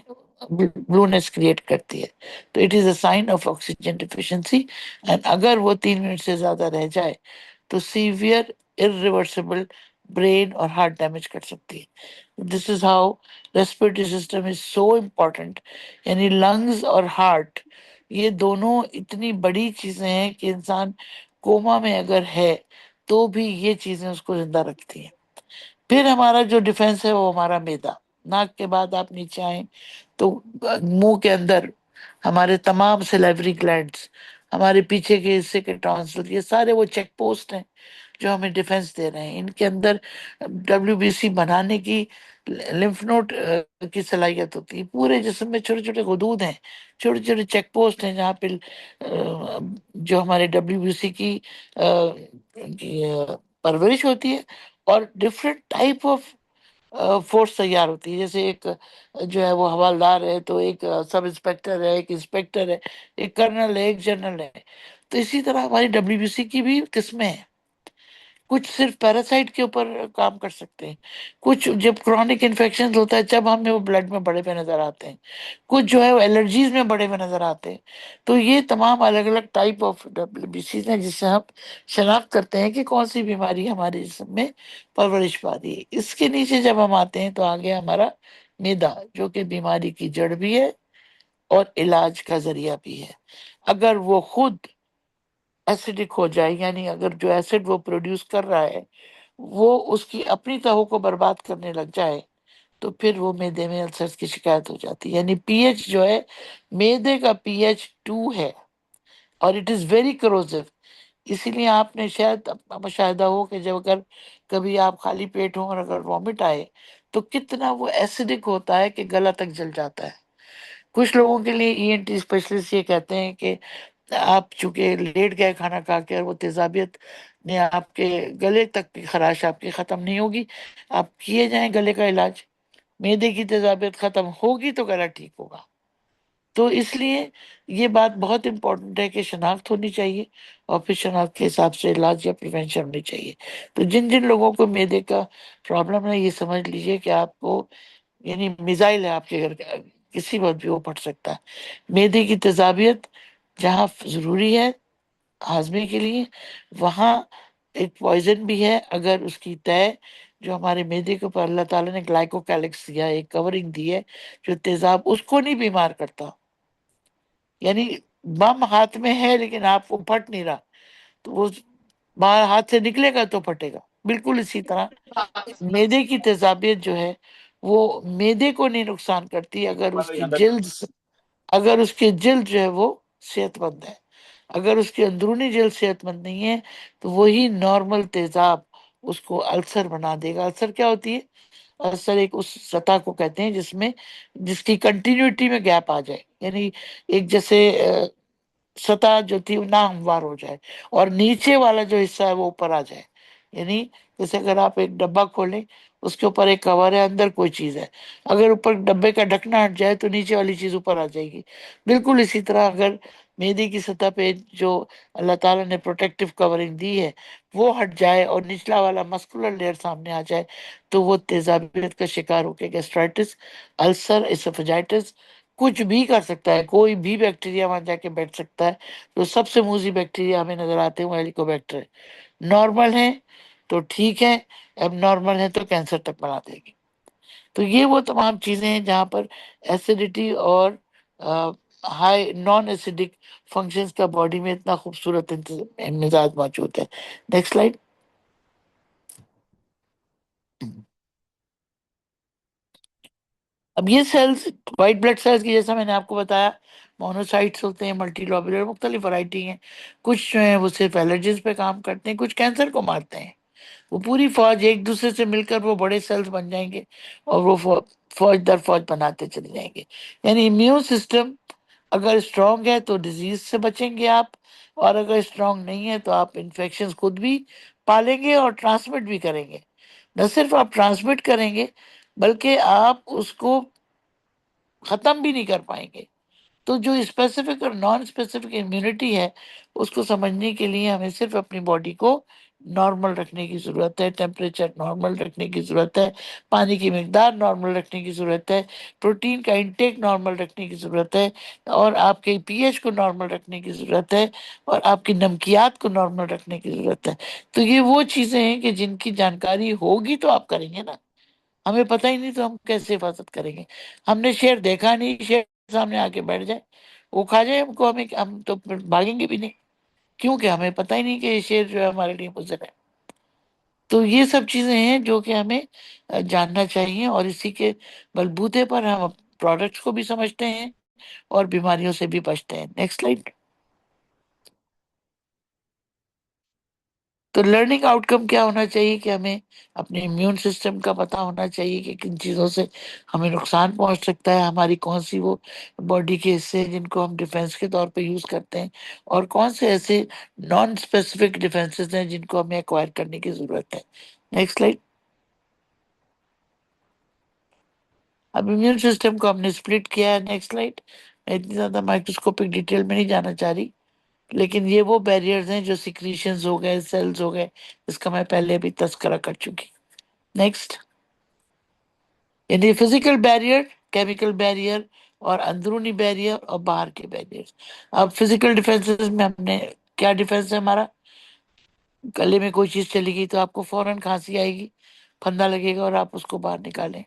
بلونیس کریٹ کرتی ہے۔ تو it is a sign of oxygen deficiency, and اگر وہ 3 منٹ سے زیادہ رہ جائے تو سیویئر irreversible برین اور ہارٹ ڈیمیج کر سکتی ہے۔ This is how respiratory system is so important, یعنی لنگز اور ہارٹ یہ دونوں اتنی بڑی چیزیں ہیں کہ انسان کوما میں اگر ہے تو بھی یہ چیزیں اس کو زندہ رکھتی ہیں۔ پھر ہمارا جو ڈیفenس ہے وہ ہمارا میدا، ناک کے بعد آپ نیچے آئیں تو منہ کے اندر ہمارے تمام سلیوری گلینڈس، ہمارے پیچھے کے حصے کے ٹانسل، یہ سارے وہ چیک پوسٹ ہیں جو ہمیں ڈیفenس دے رہے ہیں۔ ان کے اندر WBC بنانے کی لمف نوڈ کی صلاحیت ہوتی ہے۔ پورے جسم میں چھوٹے چھوٹے غدود ہیں، چھوٹے چھوٹے چیک پوسٹ ہیں جہاں پہ جو ہمارے WBC کی پرورش ہوتی ہے، اور ڈفرینٹ ٹائپ آف فورس تیار ہوتی ہے۔ جیسے ایک جو ہے وہ حوالدار ہے، تو ایک سب انسپیکٹر ہے، ایک انسپیکٹر ہے، ایک کرنل ہے، ایک جنرل ہے۔ تو اسی طرح ہماری WBC کی بھی قسمیں ہیں۔ کچھ صرف پیراسائٹ کے اوپر کام کر سکتے ہیں، کچھ جب کرونک انفیکشن ہوتا ہے جب ہمیں وہ بلڈ میں بڑے ہوئے نظر آتے ہیں، کچھ جو ہے وہ الرجیز میں بڑے ہوئے نظر آتے ہیں۔ تو یہ تمام الگ الگ ٹائپ آف WBCs ہیں جس سے ہم شناخت کرتے ہیں کہ کون سی بیماری ہمارے جسم میں پرورش پا رہی ہے۔ اس کے نیچے جب ہم آتے ہیں تو آگے ہمارا میدا، جو کہ بیماری کی جڑ بھی ہے اور علاج کا ذریعہ بھی ہے۔ اگر وہ خود ایسیڈک ہو جائے، یعنی اگر جو ایسڈ وہ پروڈیوس کر رہا ہے وہ اس کی اپنی تہوں کو برباد کرنے لگ جائے تو پھر وہ میدے میں السرز کی شکایت ہو جاتی ہے۔ یعنی پی ایچ جو ہے، میدے کا pH 2 ہے، اور اٹ از ویری کروزو۔ اسی لیے آپ نے شاید مشاہدہ ہو کہ جب اگر کبھی آپ خالی پیٹ ہوں اور اگر وامٹ آئے تو کتنا وہ ایسیڈک ہوتا ہے کہ گلا تک جل جاتا ہے۔ کچھ لوگوں کے لیے ENT اسپیشلسٹ یہ کہتے ہیں کہ آپ چونکہ لیٹ گئے کھانا کھا کے اور وہ تیزابیت نے آپ کے گلے تک کی خراش آپ کی ختم نہیں ہوگی، آپ کیے جائیں گلے کا علاج، معدے کی تیزابیت ختم ہوگی تو گلا ٹھیک ہوگا۔ تو اس لیے یہ بات بہت امپورٹنٹ ہے کہ شناخت ہونی چاہیے، اور پھر شناخت کے حساب سے علاج یا پریونشن ہونی چاہیے۔ تو جن جن لوگوں کو معدے کا پرابلم ہے یہ سمجھ لیجئے کہ آپ کو، یعنی میزائل ہے آپ کے گھر کا، کسی وقت بھی وہ پھٹ سکتا ہے۔ معدے کی تیزابیت جہاں ضروری ہے ہاضمے کے لیے، وہاں ایک پوائزن بھی ہے۔ اگر اس کی طے جو ہمارے معدے کے اوپر اللہ تعالیٰ نے گلائکو کیلکس دیا ہے، ایک کورنگ دی ہے جو تیزاب اس کو نہیں بیمار کرتا، یعنی بم ہاتھ میں ہے لیکن آپ کو پھٹ نہیں رہا تو وہ باہر ہاتھ سے نکلے گا تو پھٹے گا۔ بالکل اسی طرح معدے کی تیزابیت جو ہے وہ معدے کو نہیں نقصان کرتی اگر اس کی جلد جو ہے وہ صحت مند ہے۔ اگر اس کی اندرونی جلد صحت مند نہیں ہے تو وہی نارمل تیزاب اس کو السر بنا دے گا۔ السر کیا ہوتی ہے؟ السر ایک اس سطح کو کہتے ہیں جس کی کنٹینیوٹی میں گیپ آ جائے، یعنی ایک جیسے سطح جو تھی ناہموار ہو جائے اور نیچے والا جو حصہ ہے وہ اوپر آ جائے۔ یعنی جیسے اگر آپ ایک ڈبہ کھولیں، اس کے اوپر ایک کور ہے، اندر کوئی چیز ہے، اگر اوپر ڈبے کا ڈھکنا ہٹ جائے تو نیچے والی چیز اوپر آ جائے گی۔ بالکل اسی طرح اگر معدے کی سطح پہ جو اللہ تعالیٰ نے پروٹیکٹیو کورنگ دی ہے وہ ہٹ جائے اور نچلا والا مسکولر لیئر سامنے آ جائے تو وہ تیزابیت کا شکار ہو کے گیسٹرائٹس، السر، اسوفیجائٹس کچھ بھی کر سکتا ہے۔ کوئی بھی بیکٹیریا وہاں جا کے بیٹھ سکتا ہے۔ تو سب سے موذی بیکٹیریا ہمیں نظر آتے ہیں وہ ہیلیکوبیکٹر ہے۔ نارمل ہے تو ٹھیک ہے، اب نارمل ہے تو کینسر تک بنا دے گی۔ تو یہ وہ تمام چیزیں ہیں جہاں پر ایسیڈیٹی اور ہائی نان ایسیڈک فنکشنز کا باڈی میں اتنا خوبصورت مزاج موجود ہے۔ Next slide. اب یہ سیلز وائٹ بلڈ سیلز کی جیسا میں نے آپ کو بتایا مونوسائٹس ہوتے ہیں، ملٹی لوبولر، مختلف ورائٹی ہیں. کچھ جو ہیں وہ صرف الرجیز پہ کام کرتے ہیں، کچھ کینسر کو مارتے ہیں. وہ پوری فوج ایک دوسرے سے مل کر وہ بڑے سیلز بن جائیں گے اور وہ فوج در فوج بناتے چلے جائیں گے. یعنی امیون سسٹم اگر اسٹرانگ ہے تو ڈیزیز سے بچیں گے آپ، اور اگر اسٹرانگ نہیں ہے تو آپ انفیکشن خود بھی پالیں گے اور ٹرانسمٹ بھی کریں گے. نہ صرف آپ ٹرانسمٹ کریں گے بلکہ آپ اس کو ختم بھی نہیں کر پائیں گے. تو جو اسپیسیفک اور نان اسپیسیفک امیونٹی ہے اس کو سمجھنے کے لیے ہمیں صرف اپنی باڈی کو نارمل رکھنے کی ضرورت ہے، ٹیمپریچر نارمل رکھنے کی ضرورت ہے، پانی کی مقدار نارمل رکھنے کی ضرورت ہے، پروٹین کا انٹیک نارمل رکھنے کی ضرورت ہے، اور آپ کے پی ایچ کو نارمل رکھنے کی ضرورت ہے، اور آپ کی نمکیات کو نارمل رکھنے کی ضرورت ہے. تو یہ وہ چیزیں ہیں کہ جن کی جانکاری ہوگی تو آپ کریں گے نا. ہمیں پتہ ہی نہیں تو ہم کیسے حفاظت کریں گے؟ ہم نے شیر دیکھا نہیں، شیر سامنے آ کے بیٹھ جائے، وہ کھا جائے ہم کو، ہم تو پھر بھاگیں گے بھی نہیں، کیونکہ ہمیں پتہ ہی نہیں کہ یہ شیر جو ہے ہمارے لیے مضر ہے. تو یہ سب چیزیں ہیں جو کہ ہمیں جاننا چاہیے، اور اسی کے بلبوتے پر ہم پروڈکٹس کو بھی سمجھتے ہیں اور بیماریوں سے بھی بچتے ہیں. Next slide. تو لرننگ آؤٹ کم کیا ہونا چاہیے کہ ہمیں اپنے امیون سسٹم کا پتہ ہونا چاہیے کہ کن چیزوں سے ہمیں نقصان پہنچ سکتا ہے، ہماری کون سی وہ باڈی کے حصے ہیں جن کو ہم ڈیفینس کے طور پہ یوز کرتے ہیں، اور کون سے ایسے نان اسپیسیفک ڈیفینسز ہیں جن کو ہمیں ایکوائر کرنے کی ضرورت ہے. Next slide. اب امیون سسٹم کو ہم نے اسپلٹ کیا ہے. Next slide. میں اتنی زیادہ مائکروسکوپک ڈیٹیل میں نہیں جانا چاہ رہی، لیکن یہ وہ بیریئرز ہیں جو سیکریشنز ہو گئے، سیلز ہو گئے، اس کا میں پہلے بھی تذکرہ کر چکی. نیکسٹ. یعنی فزیکل بیریئر، کیمیکل بیریئر، اور اندرونی بیریئر اور باہر کے بیریئر. اب فزیکل ڈیفینسز میں ہم نے کیا ڈیفینس ہے ہمارا؟ گلے میں کوئی چیز چلی گئی تو آپ کو فوراً کھانسی آئے گی، پھندا لگے گا اور آپ اس کو باہر نکالیں.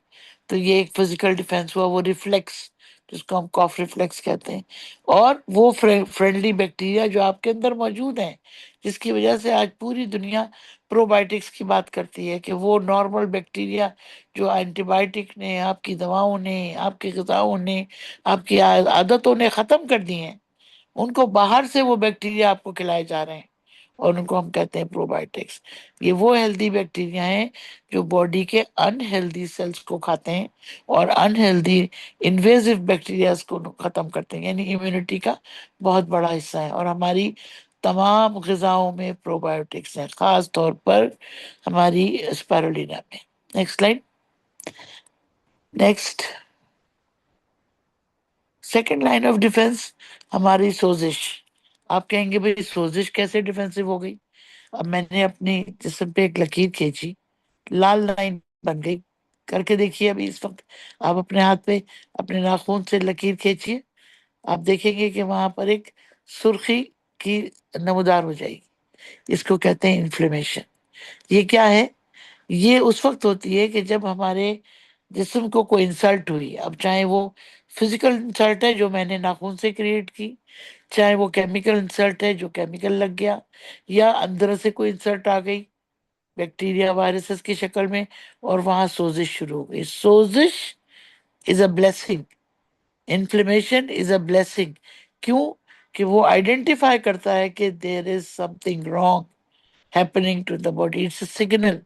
تو یہ ایک فزیکل ڈیفینس ہوا، وہ ریفلیکس جس کو ہم کاف ریفلیکس کہتے ہیں. اور وہ فرینڈلی بیکٹیریا جو آپ کے اندر موجود ہیں، جس کی وجہ سے آج پوری دنیا پرو بایوٹکس کی بات کرتی ہے کہ وہ نارمل بیکٹیریا جو اینٹی بایوٹک نے، آپ کی دواؤں نے، آپ کی غذاؤں نے، آپ کی عادتوں نے ختم کر دی ہیں، ان کو باہر سے وہ بیکٹیریا آپ کو کھلائے جا رہے ہیں، اور ان کو ہم کہتے ہیں پرو بایوٹکس. یہ وہ ہیلدی بیکٹیریا ہیں جو باڈی کے انہیلدی سیلز کو کھاتے ہیں اور انہیلدی انویزو بیکٹیریاز کو ختم کرتے ہیں. یعنی امیونٹی کا بہت بڑا حصہ ہے، اور ہماری تمام غذاؤں میں پرو بایوٹکس ہیں، خاص طور پر ہماری اسپیرولینا میں. Next slide. Next. Second line of defence ہماری سوزش. آپ کہیں گے بھائی سوزش کیسے ڈیفینسو ہو گئی؟ اب میں نے اپنی جسم پہ ایک لکیر کھینچی، لال لائن بن گئی. کر کے دیکھیے ابھی اس وقت آپ اپنے ہاتھ پہ اپنے ناخون سے لکیر کھینچیے، آپ دیکھیں گے کہ وہاں پر ایک سرخی کی نمودار ہو جائے گی. اس کو کہتے ہیں انفلیمیشن. یہ کیا ہے؟ یہ اس وقت ہوتی ہے کہ جب ہمارے جسم کو کوئی انسلٹ ہوئی، اب چاہے وہ فزیکل انسلٹ ہے جو میں نے ناخون سے کریٹ کی، چاہے وہ کیمیکل انسلٹ ہے جو کیمیکل لگ گیا، یا اندر سے کوئی انسلٹ آ گئی بیکٹیریا وائرسز کی شکل میں، اور وہاں سوزش شروع ہو گئی. سوزش is a blessing, inflammation is a blessing. کیوں؟ کہ وہ آئیڈینٹیفائی کرتا ہے کہ there is something wrong happening to the body. It's a signal.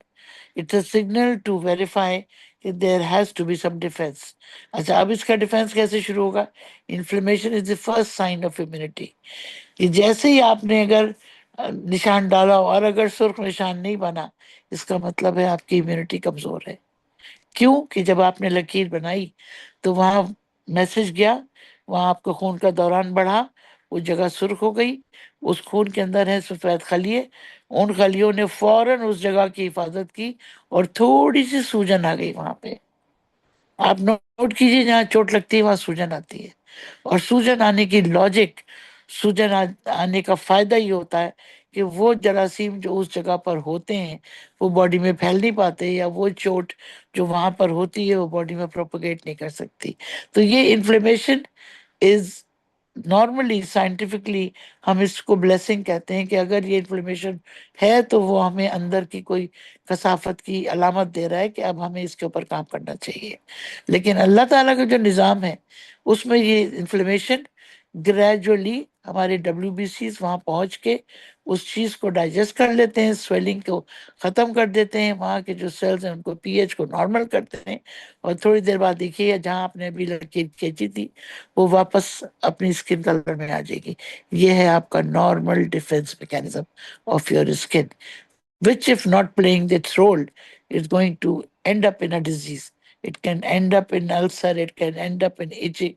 It's a signal to verify that there has to be some defense. اچھا اب اس کا ڈیفینس کیسے شروع ہوگا؟ Inflammation is the first sign of immunity. یہ جیسے ہی آپ نے اگر نشان ڈالا اور اگر سرخ نشان نہیں بنا، اس کا مطلب ہے آپ کی امیونٹی کمزور ہے. کیوں؟ کہ جب آپ نے لکیر بنائی تو وہاں میسج گیا، وہاں آپ کا خون کا دوران بڑھا، وہ جگہ سرخ ہو گئی، اس خون کے اندر ہے سفید خلیے، ان خلیوں نے فوراً اس جگہ کی حفاظت کی اور تھوڑی سی سوجن آ گئی وہاں پہ. آپ نوٹ کیجیے جہاں چوٹ لگتی ہے وہاں سوجن آتی ہے، اور سوجن آنے کی لاجک، سوجن آنے کا فائدہ یہ ہوتا ہے کہ وہ جراثیم جو اس جگہ پر ہوتے ہیں وہ باڈی میں پھیل نہیں پاتے، یا وہ چوٹ جو وہاں پر ہوتی ہے وہ باڈی میں پروپگیٹ نہیں کر سکتی. تو یہ انفلیمیشن از نارملی سائنٹیفکلی ہم اس کو بلیسنگ کہتے ہیں کہ اگر یہ انفلمیشن ہے تو وہ ہمیں اندر کی کوئی کثافت کی علامت دے رہا ہے کہ اب ہمیں اس کے اوپر کام کرنا چاہیے. لیکن اللہ تعالیٰ کا جو نظام ہے اس میں یہ انفلمیشن گریجولی ہمارے WBCs وہاں پہنچ کے اس چیز کو ڈائجسٹ کر لیتے ہیں، سویلنگ کو ختم کر دیتے ہیں، وہاں کے جو سیلز ہیں ان کو pH کو نارمل کرتے ہیں، اور تھوڑی دیر بعد دیکھیے جہاں آپ نے ابھی لکیر کھینچی تھی وہ واپس اپنی اسکن کلر میں آ جائے گی. یہ ہے آپ کا normal defence mechanism of your skin, which if not playing its role is going to end up in a disease. It can end up in ulcer, it can end up in itching,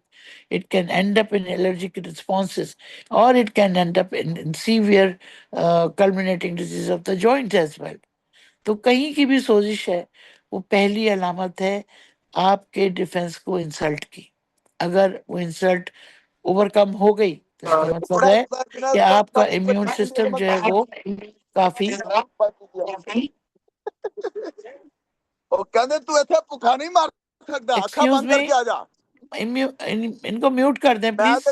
it can end up in allergic responses, or it can end up in severe culminating disease of the joint as well. تو کہیں کی بھی سوزش ہے وہ پہلی علامت ہے آپ کے ڈیفense کو انسلٹ کی. اگر وہ انسلٹ اوور کم ہو گئی تو اس کا مطلب ہے کہ آپ کا امیون سسٹم جو ہے وہ کافی ایکسکیوز می ان کو میوٹ کر دیں پلیز.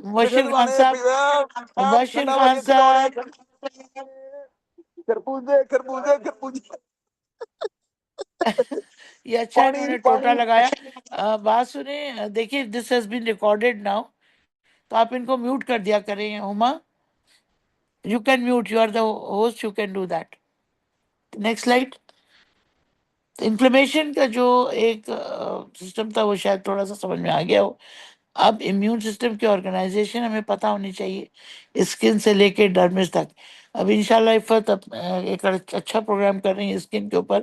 مبشر خان صاحب, مبشر خان صاحب, یہ اچھا انہوں نے ٹوٹا لگایا. بات سنیں, دیکھیے this has been recorded now, تو آپ ان کو میوٹ کر دیا کریں. ہما you can mute, you are the host, you can do that. Next slide. Inflammation کا جو ایک سسٹم تھا وہ شاید تھوڑا سا سمجھ میں آ گیا ہو. اب امیون سسٹم کی آرگنائزیشن ہمیں پتہ ہونی چاہیے اسکن سے لے کے ڈرمس تک. اب انشاءاللہ عفت ایک اچھا پروگرام کر رہی ہیں اسکن کے اوپر,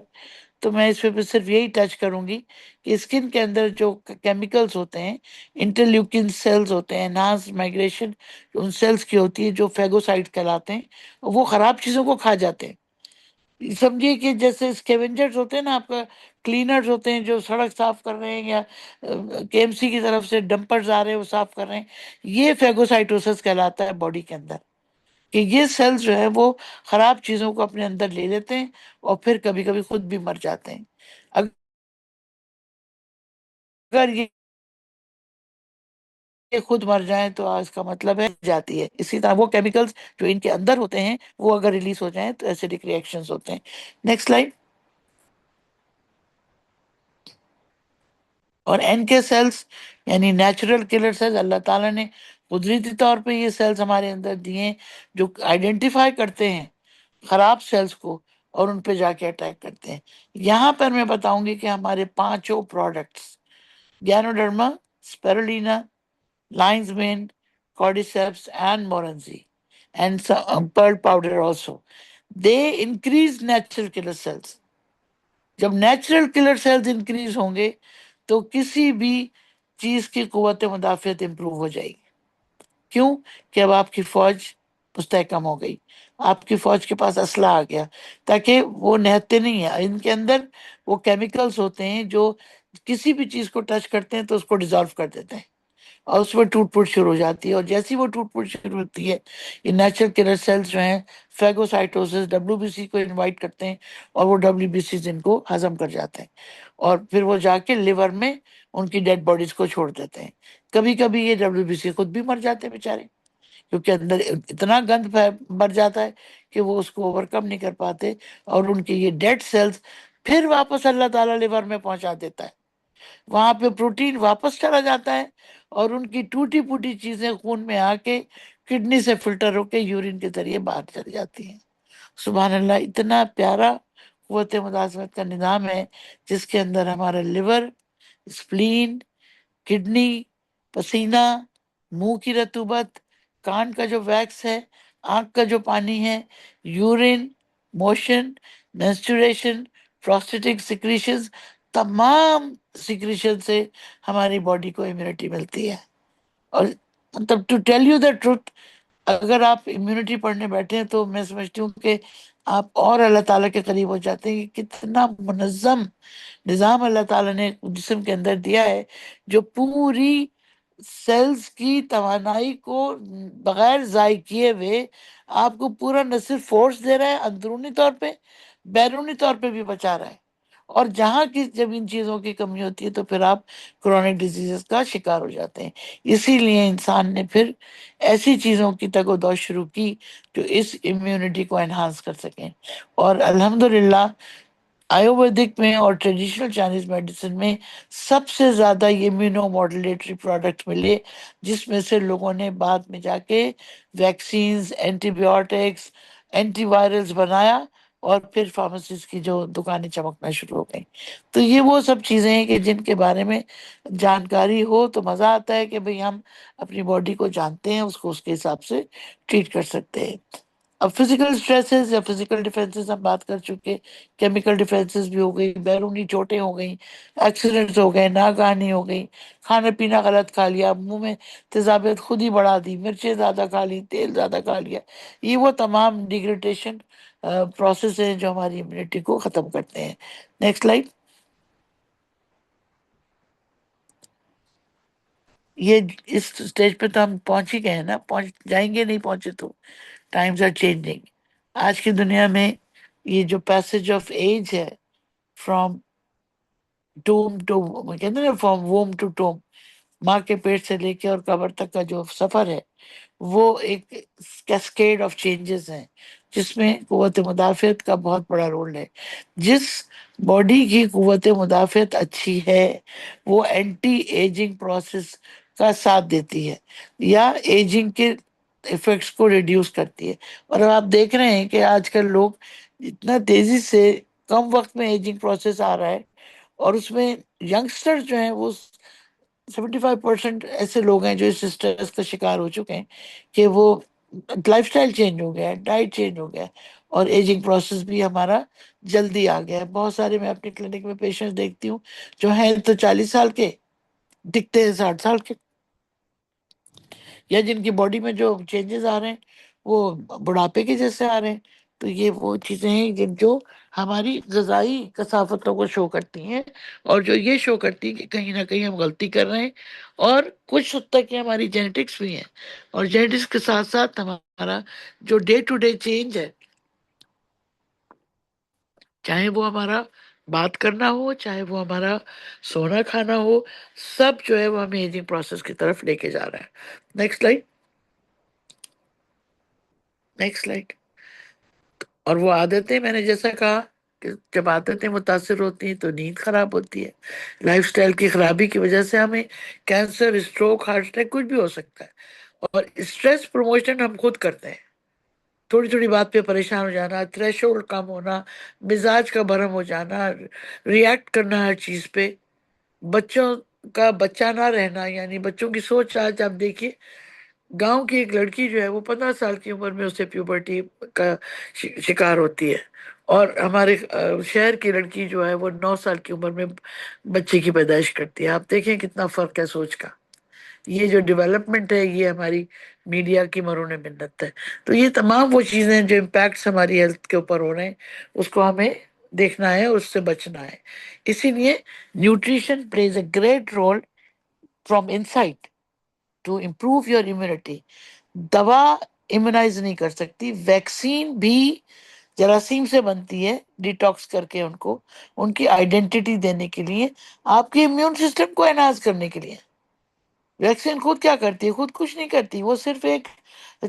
تو میں اس پہ صرف یہی ٹچ کروں گی کہ اسکن کے اندر جو کیمیکلز ہوتے ہیں, انٹرلیوکن سیلز ہوتے ہیں, انہانس مائگریشن ان سیلز کی ہوتی ہے جو فیگوسائٹ کہلاتے ہیں, وہ خراب چیزوں کو کھا جاتے ہیں. سمجھیے کہ جیسے اسکیونجرز ہوتے ہیں نا, آپ کا کلینرز ہوتے ہیں جو سڑک صاف کر رہے ہیں یا KMC کی طرف سے ڈمپرز آ رہے ہیں وہ صاف کر رہے ہیں, یہ فیگوسائٹوسس کہلاتا ہے باڈی کے اندر, کہ یہ سیلز جو ہے وہ خراب چیزوں کو اپنے اندر لے لیتے ہیں اور پھر کبھی کبھی خود بھی مر جاتے ہیں. اگر یہ خود مر جائیں تو اس کا مطلب ہے جاتی ہے. اسی طرح وہ کیمیکلز جو ان کے اندر ہوتے ہیں وہ اگر ریلیز ہو جائیں تو ایسیڈک ریئیکشنز ہوتے ہیں. Next slide. اور این کے سیلز یعنی نیچرل کلر سیلز, اللہ تعالیٰ نے قدرتی طور پہ یہ سیلز ہمارے اندر دیے ہیں جو آئیڈینٹیفائی کرتے ہیں خراب سیلز کو اور ان پہ جا کے اٹیک کرتے ہیں. یہاں پر میں بتاؤں گی کہ ہمارے 5 products, گیانوڈرما, اسپیرولینا, lion's mane, cordyceps, and moranzi, and some pearl powder also. They increase natural killer cells. جب نیچرل کلر سیلز انکریز ہوں گے تو کسی بھی چیز کی قوت مدافعت امپروو ہو جائے گی. کیوں کہ اب آپ کی فوج مستحکم ہو گئی, آپ کی فوج کے پاس اسلحہ آ گیا, تاکہ وہ نہتے نہیں ہیں. ان کے اندر وہ کیمیکلز ہوتے ہیں جو کسی بھی چیز کو ٹچ کرتے ہیں تو اس کو ڈیزالو کر دیتے ہیں اور اس میں ٹوٹ پھوٹ شروع ہو جاتی ہے. اور جیسی وہ ٹوٹ پھوٹ شروع ہوتی ہے, یہ نیچرل کلر سیلز جو ہیں فیگوسائٹوسس WBC کو انوائٹ کرتے ہیں اور وہ WBCs ان کو ہضم کر جاتے ہیں اور پھر وہ جا کے لیور میں ان کی ڈیڈ باڈیز کو چھوڑ دیتے ہیں. کبھی کبھی یہ WBC خود بھی مر جاتے ہیں بیچارے, کیونکہ اندر اتنا گند بھر جاتا ہے کہ وہ اس کو اوور کم نہیں کر پاتے, اور ان کے یہ ڈیڈ سیلز پھر واپس اللہ تعالیٰ لیور میں پہنچا دیتا ہے. وہاں پہ پروٹین واپس چلا جاتا ہے اور ان کی ٹوٹی پھوٹی چیزیں خون میں آ کے کڈنی سے فلٹر ہو کے یورین کے ذریعے باہر چلی جاتی ہیں. سبحان اللہ, اتنا پیارا قوت مدافعت کا نظام ہے جس کے اندر ہمارا لیور, اسپلین, کڈنی, پسینہ, منہ کی رطوبت, کان کا جو ویکس ہے, آنکھ کا جو پانی ہے, urine, motion, menstruation, prostatic secretions, تمام سیکریشن سے ہماری باڈی کو امیونٹی ملتی ہے. اور مطلب to tell you the truth, اگر آپ امیونٹی پڑھنے بیٹھے ہیں تو میں سمجھتی ہوں کہ آپ اور اللہ تعالیٰ کے قریب ہو جاتے ہیں کہ کتنا منظم نظام اللہ تعالیٰ نے جسم کے اندر دیا ہے, جو پوری سیلز کی توانائی کو بغیر ضائع کیے ہوئے آپ کو پورا نہ صرف فورس دے رہا ہے اندرونی طور پہ, بیرونی طور پہ بھی بچا رہا ہے, اور جہاں کی جب ان چیزوں کی کمی ہوتی ہے تو پھر آپ کرونک ڈیزیز کا شکار ہو جاتے ہیں. اسی لیے انسان نے پھر ایسی چیزوں کی تگ و دو شروع کی جو اس امیونٹی کو انہانس کر سکیں. اور الحمدللہ آیورویدک میں اور ٹریڈیشنل چائنیز میڈیسن میں سب سے زیادہ یہ امیونو ماڈولیٹری پروڈکٹ ملے، جس میں سے لوگوں نے بعد میں جا کے ویکسینز، اینٹی بایوٹکس، اینٹی وائرلز بنایا، اور پھر فارمیسیز کی جو دکانیں چمکنا شروع ہو گئیں. تو یہ وہ سب چیزیں ہیں کہ جن کے بارے میں جانکاری ہو تو مزہ آتا ہے کہ بھئی ہم اپنی باڈی کو جانتے ہیں، اس کو اس کے حساب سے ٹریٹ کر سکتے ہیں. اب فزیکل سٹریسز یا فزیکل ڈیفینسز ہم بات کر چکے، کیمیکل ڈیفینسز بھی ہو گئی، بیرونی چوٹیں ہو گئیں، ایکسیڈنٹس ہو گئے، ناگہانی ہو گئی، کھانا پینا غلط کھا لیا، منہ میں تیزابیت خود ہی بڑھا دی، مرچیں زیادہ کھا لی، تیل زیادہ کھا لیا. یہ وہ تمام ڈیگریڈیشن پروسیس ہیں جو ہماری امیونٹی کو ختم کرتے ہیں. Next slide. یہ اس اسٹیج پہ تو ہم پہنچ ہی گئے ہیں نا، پہنچ جائیں گے، نہیں پہنچے تو ٹائمز آر چینجنگ. آج کی دنیا میں یہ جو پیسج آف ایج ہے، فرام ٹوم ٹو، کہتے ہیں نا فرام ووم ٹو ٹوم، ماں کے پیٹ سے لے کے اور قبر تک کا جو سفر ہے، وہ ایک کیسکیڈ آف چینجز ہیں جس میں قوت مدافعت کا بہت بڑا رول ہے. جس باڈی کی قوت مدافعت اچھی ہے وہ اینٹی ایجنگ پروسیس کا ساتھ دیتی ہے یا ایجنگ کے ایفیکٹس کو ریڈیوس کرتی ہے. اور اب آپ دیکھ رہے ہیں کہ آج کل لوگ اتنا تیزی سے کم وقت میں ایجنگ پروسیس آ رہا ہے، اور اس میں ینگسٹر جو ہیں وہ 75% ایسے لوگ ہیں جو اس اسٹریس کا شکار ہو چکے ہیں کہ وہ لائف سٹائل چینج ہو گیا ہے، ڈائٹ چینج ہو گیا ہے، اور ایجنگ پروسیس بھی ہمارا جلدی آ گیا ہے. بہت سارے میں اپنی کلینک میں پیشنٹ دیکھتی ہوں جو ہیں تو 40 سال کے، دکھتے ہیں 60 سال کے، یا جن کی باڈی میں جو چینجز آ رہے ہیں وہ بڑھاپے کے جیسے آ رہے ہیں. تو یہ وہ چیزیں ہیں جو ہماری غذائی کثافتوں کو شو کرتی ہیں، اور جو یہ شو کرتی ہیں کہ کہیں نہ کہیں ہم غلطی کر رہے ہیں. اور کچھ حد تک یہ ہماری جینیٹکس بھی ہیں، اور جینیٹکس کے ساتھ ساتھ ہمارا جو ڈے ٹو ڈے چینج ہے، چاہے وہ ہمارا بات کرنا ہو، چاہے وہ ہمارا سونا کھانا ہو، سب جو ہے وہ ہمیں ایجنگ پروسیس کی طرف لے کے جا رہا ہے. Next slide. Next slide. اور وہ عادتیں، میں نے جیسا کہا کہ جب عادتیں متاثر ہوتی ہیں تو نیند خراب ہوتی ہے. لائف سٹائل کی خرابی کی وجہ سے ہمیں کینسر، اسٹروک، ہارٹ اٹیک کچھ بھی ہو سکتا ہے. اور اسٹریس پروموشن ہم خود کرتے ہیں، تھوڑی تھوڑی بات پہ پریشان ہو جانا، تھریش ہولڈ کم ہونا، مزاج کا برہم ہو جانا، ریئیکٹ کرنا ہر چیز پہ، بچوں کا بچہ نہ رہنا. یعنی بچوں کی سوچ، آج آپ دیکھیے گاؤں کی ایک لڑکی جو ہے وہ 15 سال کی عمر میں اسے پیوبرٹی کا شکار ہوتی ہے، اور ہمارے شہر کی لڑکی جو ہے وہ 9 سال کی عمر میں بچے کی پیدائش کرتی ہے. آپ دیکھیں کتنا فرق ہے سوچ کا. یہ جو ڈیولپمنٹ ہے یہ ہماری میڈیا کی مرہون منت ہے. تو یہ تمام وہ چیزیں جو امپیکٹس ہماری ہیلتھ کے اوپر ہو رہے ہیں اس کو ہمیں دیکھنا ہے، اس سے بچنا ہے. اسی لیے nutrition plays a great role from inside to improve your immunity. دوا امیونائز نہیں کر سکتی، ویکسین بھی جراثیم سے بنتی ہے ڈیٹاکس کر کے، ان کو ان کی آئیڈینٹی دینے کے لیے، آپ کے امیون سسٹم کو انہانس کرنے کے لیے. ویکسین خود کیا کرتی ہے؟ خود کچھ نہیں کرتی، وہ صرف ایک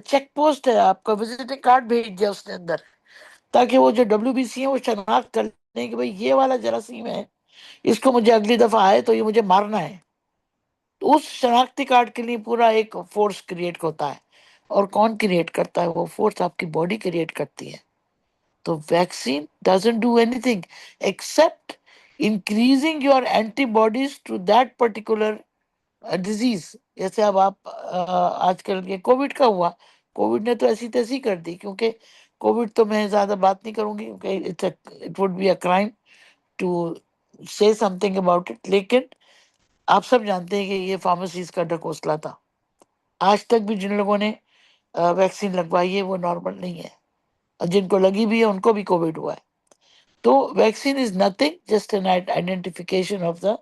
چیک پوسٹ ہے. آپ کا وزٹنگ کارڈ بھیج دیا اس نے اندر، تاکہ وہ جو WBC ہے وہ شناخت کر لیں کہ بھئی یہ والا جراثیم ہے، اس کو مجھے اگلی دفعہ آئے تو یہ مجھے مارنا ہے. تو اس شناختی کارڈ کے لیے پورا ایک فورس کریٹ ہوتا ہے. اور کون کریٹ کرتا ہے؟ وہ فورس آپ کی باڈی کریٹ کرتی ہے. تو vaccine doesn't do anything except increasing your antibodies to that particular disease. جیسے اب آپ آج کل یہ کووڈ کا ہوا، کووڈ نے تو ایسی تیسی کر دی. کیونکہ کووڈ تو میں زیادہ بات نہیں کروں گی کیونکہ it would be a crime to say some thing about it. لیکن آپ سب جانتے ہیں کہ یہ فارمیسیز کا ڈھکوسلا تھا. آج تک بھی جن لوگوں نے ویکسین لگوائی ہے وہ نارمل نہیں ہے، اور جن کو لگی بھی ہے ان کو بھی کووڈ ہوا ہے. تو vaccine is nothing just an identification of the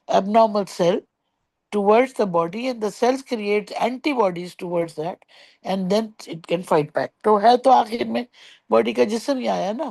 abnormal cell towards the body, and the cells create antibodies towards that, and then it can fight back. تو ہے تو آخر میں باڈی کا جسم ہی آیا نا.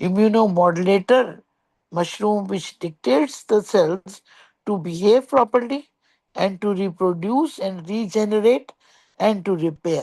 immunomodulator mushroom which dictates the cells to behave properly and to reproduce and regenerate and to repair।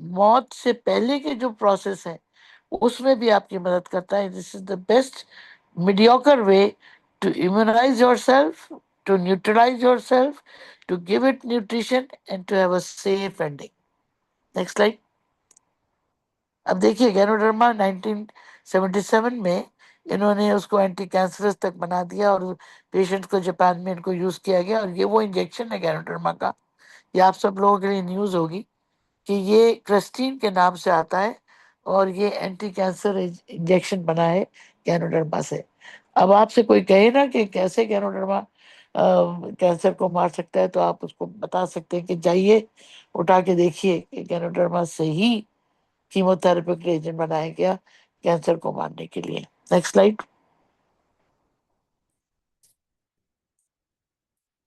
موت سے پہلے کے جو پروسیس ہیں اس میں بھی آپ کی مدد کرتا ہے. This is the best mediocre way to immunize yourself, to neutralize yourself, to give it nutrition and to have a safe ending. Next slide. اب دیکھیے گینوڈرما 1977 میں انہوں نے اس کو اینٹی کینسرس تک بنا دیا اور پیشنٹ کو جاپان میں ان کو یوز کیا گیا. اور یہ وہ انجیکشن ہے گینوڈرما کا, یہ آپ سب لوگوں کے لیے نیوز ہوگی کہ یہ کرسٹین کے نام سے آتا ہے اور یہ اینٹی کینسر انجیکشن بنا ہے گینوڈرما سے. اب آپ سے کوئی کہے نا کہ کیسے گینوڈرما کینسر کو مار سکتا ہے, تو آپ اس کو بتا سکتے ہیں کہ جائیے اٹھا کے دیکھیے کہ گینوڈرما سے ہی کیمو تھراپیوٹک ایجنٹ بنایا گیا کینسر کو مارنے کے لیے. Next slide.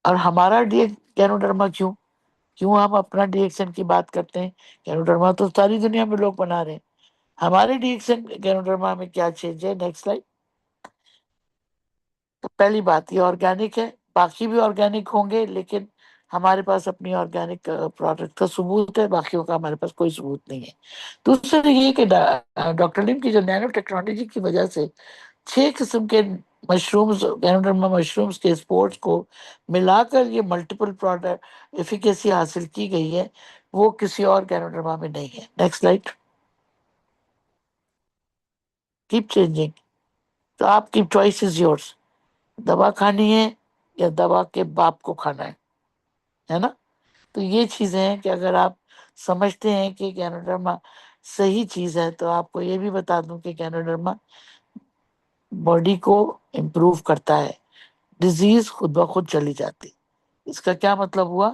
اور ہمارا گینوڈرما کیوں ہم اپنا ڈی ایکسن کی بات کرتے ہیں؟ گینوڈرما تو ساری دنیا میں لوگ بنا رہے ہیں, ہمارے ڈی ایکسن گینوڈرما میں کیا چینج ہے؟ Next slide. تو پہلی بات یہ آرگینک ہے, باقی بھی آرگینک ہوں گے لیکن ہمارے پاس اپنی آرگینک پروڈکٹ کا ثبوت ہے, باقیوں کا ہمارے پاس کوئی ثبوت نہیں ہے. دوسرا یہ کہ ڈاکٹر لیم کی جو نینو ٹیکنالوجی کی وجہ سے 6 قسم کے مشرومز, گینوڈرما مشرومز کے اسپورٹس کو ملا کر یہ ملٹیپل پروڈکٹ ایفیکیسی حاصل کی گئی ہے, وہ کسی اور گینوڈرما میں نہیں ہے. Next slide. Keep changing. تو آپ کی چوائس از یورس, دوا کھانی ہے یا دوا کے باپ کو کھانا ہے نا. تو یہ چیزیں ہیں کہ اگر آپ سمجھتے ہیں کہ گینوڈرما صحیح چیز ہے, تو آپ کو یہ بھی بتا دوں کہ گینوڈرما باڈی کو امپروو کرتا ہے, ڈیزیز خود بخود چلی جاتی. اس کا کیا مطلب ہوا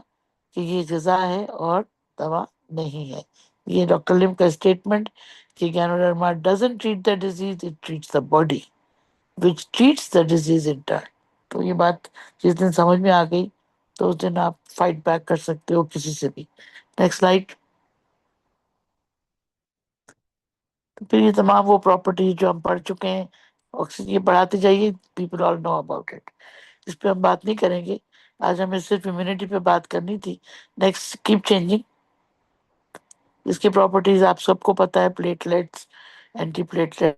کہ یہ غذا ہے اور دوا نہیں ہے. یہ ڈاکٹر لم کا اسٹیٹمنٹ کہ ganoderma doesn't treat the disease, it treats the body which treats the disease in turn. تو یہ بات جس دن سمجھ میں آ گئی تو اس دن آپ فائٹ بیک کر سکتے ہو کسی سے بھی. Next slide. تو پھر یہ تمام وہ پراپرٹیز جو ہم پڑھ چکے ہیں, آکسیجن یہ پڑھاتے جائیے, people all know about it, اس پہ ہم بات نہیں کریں گے. آج ہمیں صرف امیونٹی پہ بات کرنی تھی. Next, keep changing. اس کی پراپرٹیز آپ سب کو پتا ہے, platelets, anti platelets,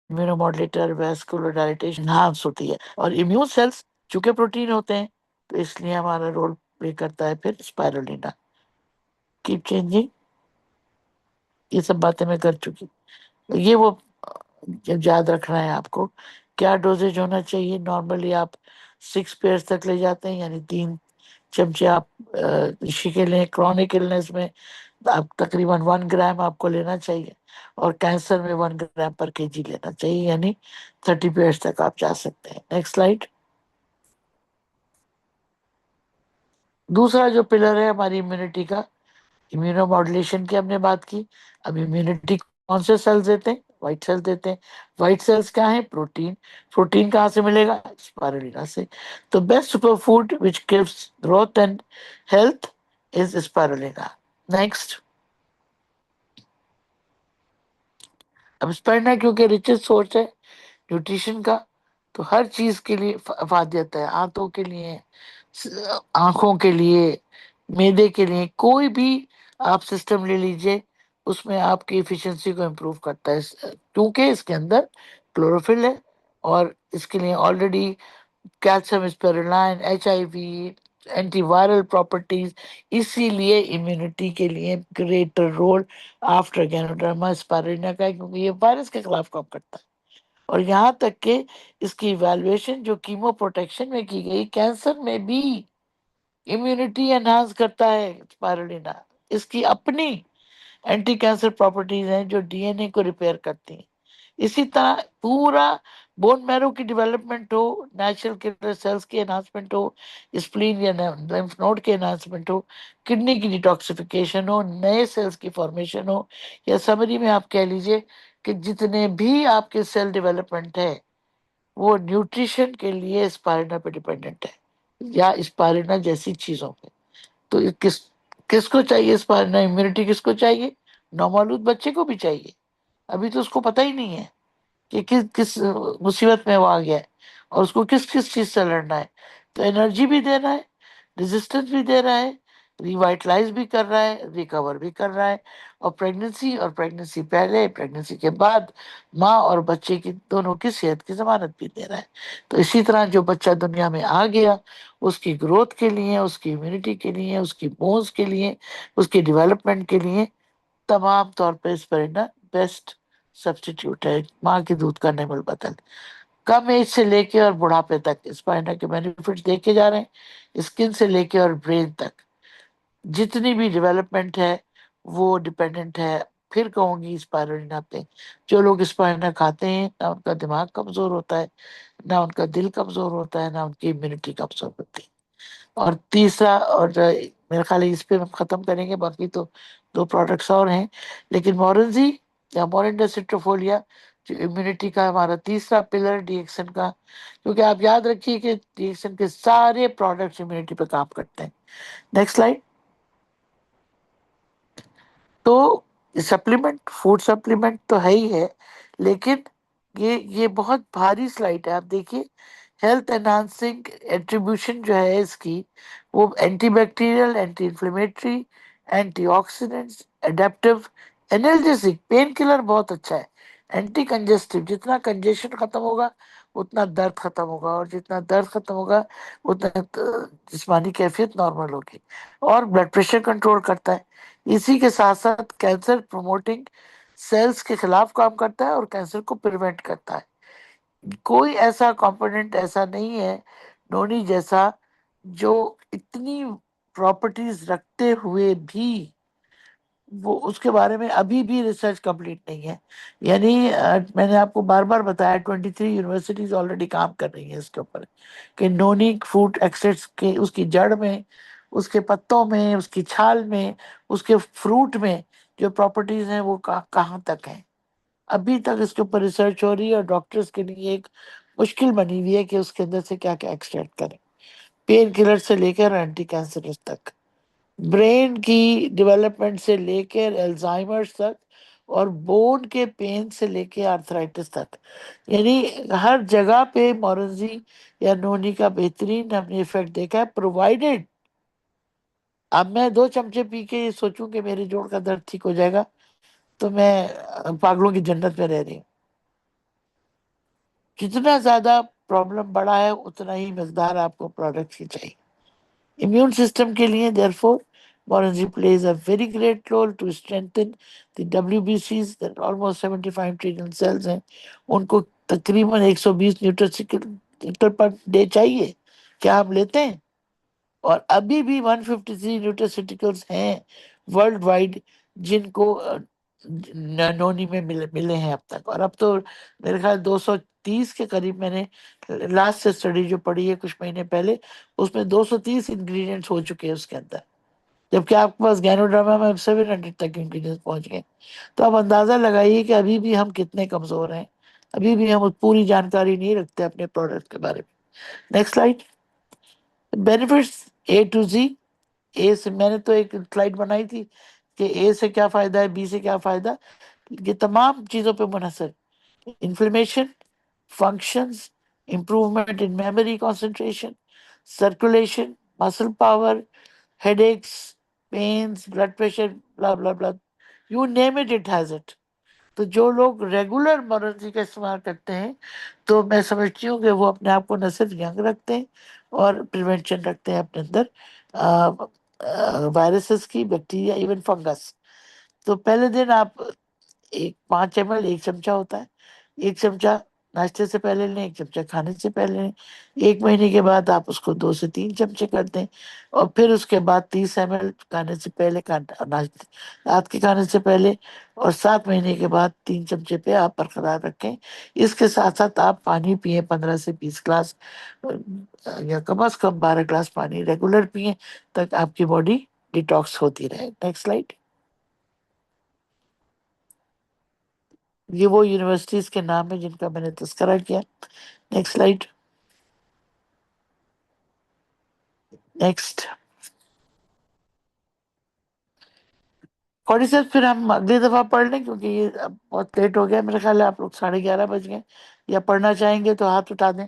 immunomodulator, vascular dilatation enhance ہوتی ہے. اور امیون سیلس چونکہ پروٹین ہوتے ہیں تو اس لیے ہمارا رول پلے کرتا ہے پھر اسپائرولینا. کیپ چینجنگ, یہ سب باتیں میں کر چکی. یہ وہ یاد رکھنا ہے آپ کو کیا ڈوزیج ہونا چاہیے. نارملی آپ 6 پیئرس تک لے جاتے ہیں, یعنی 3 چمچے آپ رشی کے لیں. کرونک النس میں آپ تقریباً 1 گرام آپ کو لینا چاہیے, اور کینسر میں 1 گرام پر کے جی لینا چاہیے, یعنی 30 پیئرس تک آپ جا سکتے ہیں. Next slide. دوسرا جو پلر ہے ہماری امیونٹی کا, امیونو ماڈولیشن کی ہم نے بات کی. اب امیونٹی کون سے سیلز دیتے ہیں؟ وائٹ سیل دیتے ہیں. وائٹ سیلز کیا ہیں؟ پروٹین. پروٹین کہاں سے ملے گا؟ اسپائرولینا سے. تو best superfood which gives growth and health is spirulina. Next. اب اسپائرولینا کیونکہ ریچسٹ سورس ہے نیوٹریشن کا, تو ہر چیز کے لیے افادیت ہے. آنتوں کے لیے, آنکھوں کے لیے, معدے کے لیے, کوئی بھی آپ سسٹم لے لیجئے اس میں آپ کی ایفیشنسی کو امپروو کرتا ہے, کیونکہ اس کے اندر کلوروفل ہے اور اس کے لیے already calcium spirulina, HIV, antiviral properties. اسی لیے امیونٹی کے لیے greater role after ganoderma spirulina کا ہے, کیونکہ یہ وائرس کے خلاف کام کرتا ہے. اور یہاں تک کہ اس کی ایویلویشن جو کیمو پروٹیکشن میں کی گئی, کینسر میں بھی امیونٹی انہانس کرتا ہے اسپائرولینا. اس کی اپنی اینٹی کینسر پراپرٹیز ہیں جو ڈی این اے کو ریپیئر کرتی ہیں. اسی طرح پورا بون میرو کی ڈیولپمنٹ ہو, نیچرل کلر سیلز کی انہانسمنٹ ہو, اسپلین یا لیمف نوڈ کے انہانسمنٹ ہو, کڈنی کی ڈیٹاکسیفیکیشن ہو, نئے سیلز کی فارمیشن ہو, یا سمری میں آپ کہہ لیجئے کہ جتنے بھی آپ کے سیل ڈیولپمنٹ ہے وہ نیوٹریشن کے لیے اسپائرنا پہ ڈیپینڈنٹ ہے, یا اسپائرنا جیسی چیزوں پہ. تو یہ کس کو چاہیے اسپائرنا؟ امیونٹی کس کو چاہیے؟ نومولود بچے کو بھی چاہیے. ابھی تو اس کو پتہ ہی نہیں ہے کہ کس مصیبت میں وہ آ گیا ہے اور اس کو کس چیز سے لڑنا ہے. تو انرجی بھی دینا ہے, ریزسٹنس بھی دے رہا ہے، ریوائٹلائز بھی کر رہا ہے، ریکور بھی کر رہا ہے، اور پریگننسی پہلے، پریگننسی کے بعد ماں اور بچے کی دونوں کی صحت کی ضمانت بھی دے رہا ہے۔ تو اسی طرح جو بچہ دنیا میں آ گیا، اس کی گروتھ کے لیے، اس کی امیونٹی کے لیے، اس کی بونز کے لیے، اس کی ڈیولپمنٹ کے لیے تمام طور پہ اسپرنا بیسٹ سبسٹیٹیوٹ ہے، ماں کے دودھ کا نعم البدل۔ کم ایج سے لے کے اور بڑھاپے تک اسپائنا کے بینیفٹس دیکھے جا رہے ہیں، اسکن سے لے کے اور برین تک جتنی بھی ڈیولپمنٹ ہے وہ ڈیپینڈنٹ ہے، پھر کہوں گی، اسپائرولنا پہ۔ جو لوگ اسپائرولنا کھاتے ہیں نہ ان کا دماغ کمزور ہوتا ہے، نہ ان کا دل کمزور ہوتا ہے، نہ ان کی امیونٹی کمزور ہوتی ہے۔ اور تیسرا، اور میرے خیال ہے اس پہ ہم ختم کریں گے، باقی تو 2 پروڈکٹس اور ہیں، لیکن مورنزی یا مورنڈا سٹروفولیا جو امیونٹی کا ہمارا تیسرا پلر ڈی ایکسن کا، کیونکہ آپ یاد رکھیے کہ ڈی ایکسن کے سارے پروڈکٹس امیونٹی پہ کام کرتے ہیں۔ Next slide. تو سپلیمنٹ، فوڈ سپلیمنٹ تو ہے ہی ہے، لیکن یہ بہت بھاری سلائڈ ہے۔ آپ دیکھیے ہیلتھ انہانسنگ ایٹریبیوشن جو ہے اس کی، وہ antibacterial, anti inflammatory, antioxidants, adaptive, analgesic, painkiller بہت اچھا ہے، اینٹی کنجسٹو، جتنا کنجیشن ختم ہوگا اتنا درد ختم ہوگا، اور جتنا درد ختم ہوگا اتنا جسمانی کیفیت نارمل ہوگی، اور بلڈ پریشر کنٹرول کرتا ہے۔ اسی کے ساتھ ساتھ کینسر پروموٹنگ سیلز کے خلاف کام کرتا ہے اور کینسر کو پریونٹ کرتا ہے۔ کوئی ایسا کمپوننٹ ایسا نہیں ہے نونی جیسا جو اتنی پراپرٹیز رکھتے ہوئے بھی وہ اس کے بارے میں ابھی بھی ریسرچ کمپلیٹ نہیں ہے۔ یعنی میں نے آپ کو بار بار بتایا 23 یونیورسٹیز آلریڈی کام کر رہی ہیں اس کے اوپر، کہ نونی فروٹ ایکسٹریکٹس کے، اس کی جڑ میں، اس کے پتوں میں، اس کی چھال میں، اس کے فروٹ میں جو پراپرٹیز ہیں وہ کہاں تک ہیں۔ ابھی تک اس کے اوپر ریسرچ ہو رہی ہے، اور ڈاکٹرز کے لیے ایک مشکل بنی ہوئی ہے کہ اس کے اندر سے کیا کیا ایکسٹریکٹ کریں، پین کلر سے لے کر اینٹی کینسرس تک، برین کی ڈیولپمنٹ سے لے کر الزائمرس تک، اور بون کے پین سے لے کے آرتھرائٹس تک۔ یعنی ہر جگہ پہ مورنزی یا نونی کا بہترین ہم نے افیکٹ دیکھا ہے، پرووائڈیڈ اب میں 2 چمچے پی کے یہ سوچوں کہ میرے جوڑ کا درد ٹھیک ہو جائے گا تو میں پاگلوں کی جنت میں رہ رہی ہوں۔ جتنا زیادہ پرابلم بڑا ہے اتنا ہی مقدار آپ کو پروڈکٹ کی چاہیے۔ امیون سسٹم کے لیے therefore Moranzi plays a very great role to strengthen the WBCs that almost 75 trillion cells ہیں، ان کو تقریباً 120 نیوٹرسیکل پر ڈے چاہیے۔ کیا آپ لیتے ہیں؟ اور ابھی بھی 153 نیوٹرسیٹیکلز ہیں ورلڈ وائڈ جن کو نونی میں ملے ہیں اب تک، اور اب تو میرے خیال 230 کے قریب میں نے لاسٹ سے اسٹڈی جو پڑھی ہے کچھ مہینے پہلے، اس میں 230 انگریڈینٹس ہو چکے ہیں اس کے اندر، جبکہ آپ کے پاس گینوڈرما میں 700 تک انگریڈینٹس پہنچ گئے۔ تو آپ اندازہ لگائیے کہ ابھی بھی ہم کتنے کمزور ہیں، ابھی بھی ہم پوری جانکاری نہیں رکھتے اپنے پروڈکٹ کے بارے میں۔ Next slide. Benefits A to Z, A سے میں نے تو ایک سلائڈ بنائی تھی کہ اے سے کیا فائدہ ہے، بی سے کیا فائدہ، یہ تمام چیزوں پہ منحصر، inflammation, functions, improvement in memory concentration, circulation, muscle power, headaches, pains, blood pressure, blah blah blah, you name it, it has it. تو جو لوگ ریگولر مورنزی کا استعمال کرتے ہیں تو میں سمجھتی ہوں کہ وہ اپنے آپ کو نہ صرف ینگ رکھتے ہیں اور پریونشن رکھتے ہیں اپنے اندر وائرسز کی، بیکٹیریا، ایون فنگس۔ تو پہلے دن آپ 5 ml 1 چمچہ ہوتا ہے، 1 چمچہ ناشتے سے پہلے لیں، 1 چمچہ کھانے سے پہلے لیں۔ 1 مہینے کے بعد آپ اس کو 2 سے 3 چمچے کر دیں، اور پھر اس کے بعد 30 ml کھانے سے پہلے، رات کے کھانے سے پہلے، اور 7 مہینے کے بعد 3 چمچے پہ آپ برقرار رکھیں۔ اس کے ساتھ ساتھ آپ پانی پئیں 15 سے 20 گلاس، یا کم از کم 12 گلاس پانی ریگولر پئیں تک آپ کی باڈی ڈیٹاکس ہوتی رہے۔ Next slide. یہ وہ یونیورسٹیز کے نام ہیں جن کا میں نے تذکرہ کیا۔ Next slide. نیکسٹ 46 پھر ہم اگلی دفعہ پڑھ لیں، کیونکہ یہ اب بہت لیٹ ہو گیا، میرے خیال ہے آپ لوگ 11:30 بج گئے، یا پڑھنا چاہیں گے تو ہاتھ اٹھا دیں۔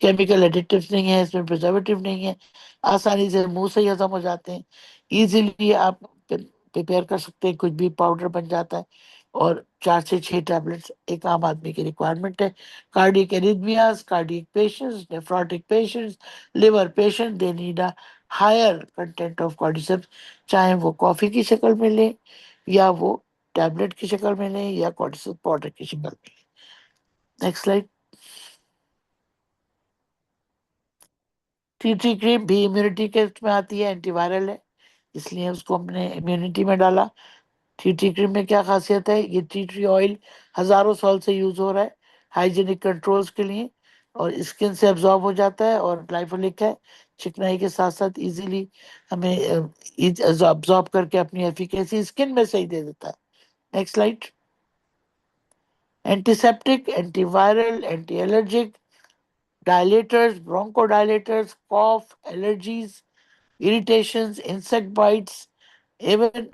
کیمیکل ایڈیٹیوز نہیں ہے، اس میں پرزرویٹو نہیں ہے، آسانی سے منہ سے ہضم ہو جاتے ہیں، ایزیلی آپ پریپیئر کر سکتے ہیں، کچھ بھی پاؤڈر بن جاتا ہے، اور 4 سے 6 ٹیبلٹس ایک عام آدمی کی ریکوائرمنٹ ہے۔ Cardiac arrhythmias, cardiac patients, nephrotic patients, liver patient, they need a higher content of cordyceps, چاہے وہ کافی کی شکل میں لیں یا وہ ٹیبلٹ کی شکل میں لیں یا کارڈیسپ پاؤڈر کی شکل میں لیں۔ Next slide. ٹی ٹری کریم بھی امیونٹی کے اس میں آتی ہے، اینٹی وائرل ہے، اس لیے اس کو ہم نے امیونٹی میں ڈالا۔ ٹی ٹری کریم میں کیا خاصیت ہے؟ یہ ٹی ٹری آئل ہزاروں سال سے یوز ہو رہا ہے ہائیجینک کنٹرولز کے لیے، اور اسکن سے ابزارب ہو جاتا ہے، اور گلائفولک ہے، چکنائی کے ساتھ ساتھ ایزیلی ہمیں ابزارب کر کے اپنی ایفیکیسی اسکن میں صحیح دے دیتا ہے۔ Next slide. Antiseptic, antiviral, antiallergic, dilators, bronchodilators, cough, allergies, irritations, insect bites, even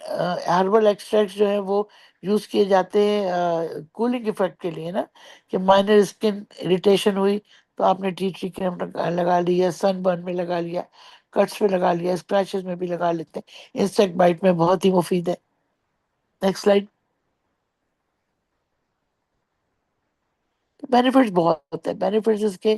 herbal extract جو ہے وہ یوز کیے جاتے ہیں کولنگ افیکٹ کے لیے نا، کہ مائنر اسکن اریٹیشن ہوئی تو آپ نے ٹی ٹری کریم لگا لیا، سن برن میں لگا لیا، کٹس پہ لگا لیا، اسکریچز میں بھی لگا لیتے ہیں، انسیکٹ بائٹ میں بہت ہی مفید ہے۔ Next slide. بینیفٹس بہت ہے، بینیفٹس اس کے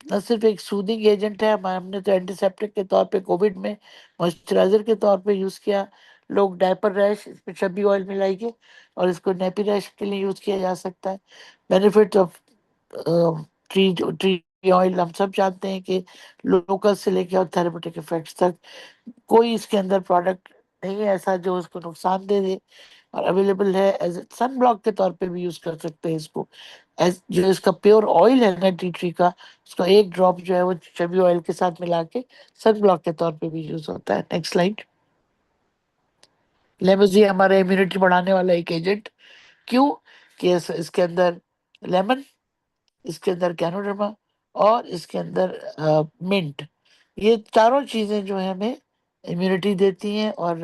نہ صرف ایک سودنگ ایجنٹ ہے، ہم نے تو اینٹی سیپٹک کے طور پہ کووڈ میں موئسچرائزر کے طور پہ یوز کیا، لوگ ڈائپر ریش اس میں چبی آئل ملائی کے، اور اس کو نیپی ریش کے لیے یوز کیا جا سکتا ہے۔ بینیفٹ آف ٹری آئل ہم سب جانتے ہیں کہ لوکل سے لے کے اور تھراپیوٹک افیکٹس تک کوئی اس کے اندر پروڈکٹ نہیں ہے ایسا جو اس کو نقصان دے دے، اور اویلیبل ہے ایز سن بلاک کے طور پہ بھی یوز کر سکتے ہیں اس کو، جو اس کا پیور آئل ہے نا ٹی ٹری کا، اس کا ایک ڈراپ جو ہے وہ چبی آئل کے ساتھ ملا کے سن بلاک کے طور پہ بھی یوز ہوتا ہے۔ Next slide. لیموزی ہمارا امیونٹی بڑھانے والا ایک ایجنٹ، کیوں کہ اس کے اندر لیمن، اس کے اندر کینوڈرما، اور اس کے اندر منٹ، یہ چاروں چیزیں جو ہیں ہمیں امیونٹی دیتی ہیں، اور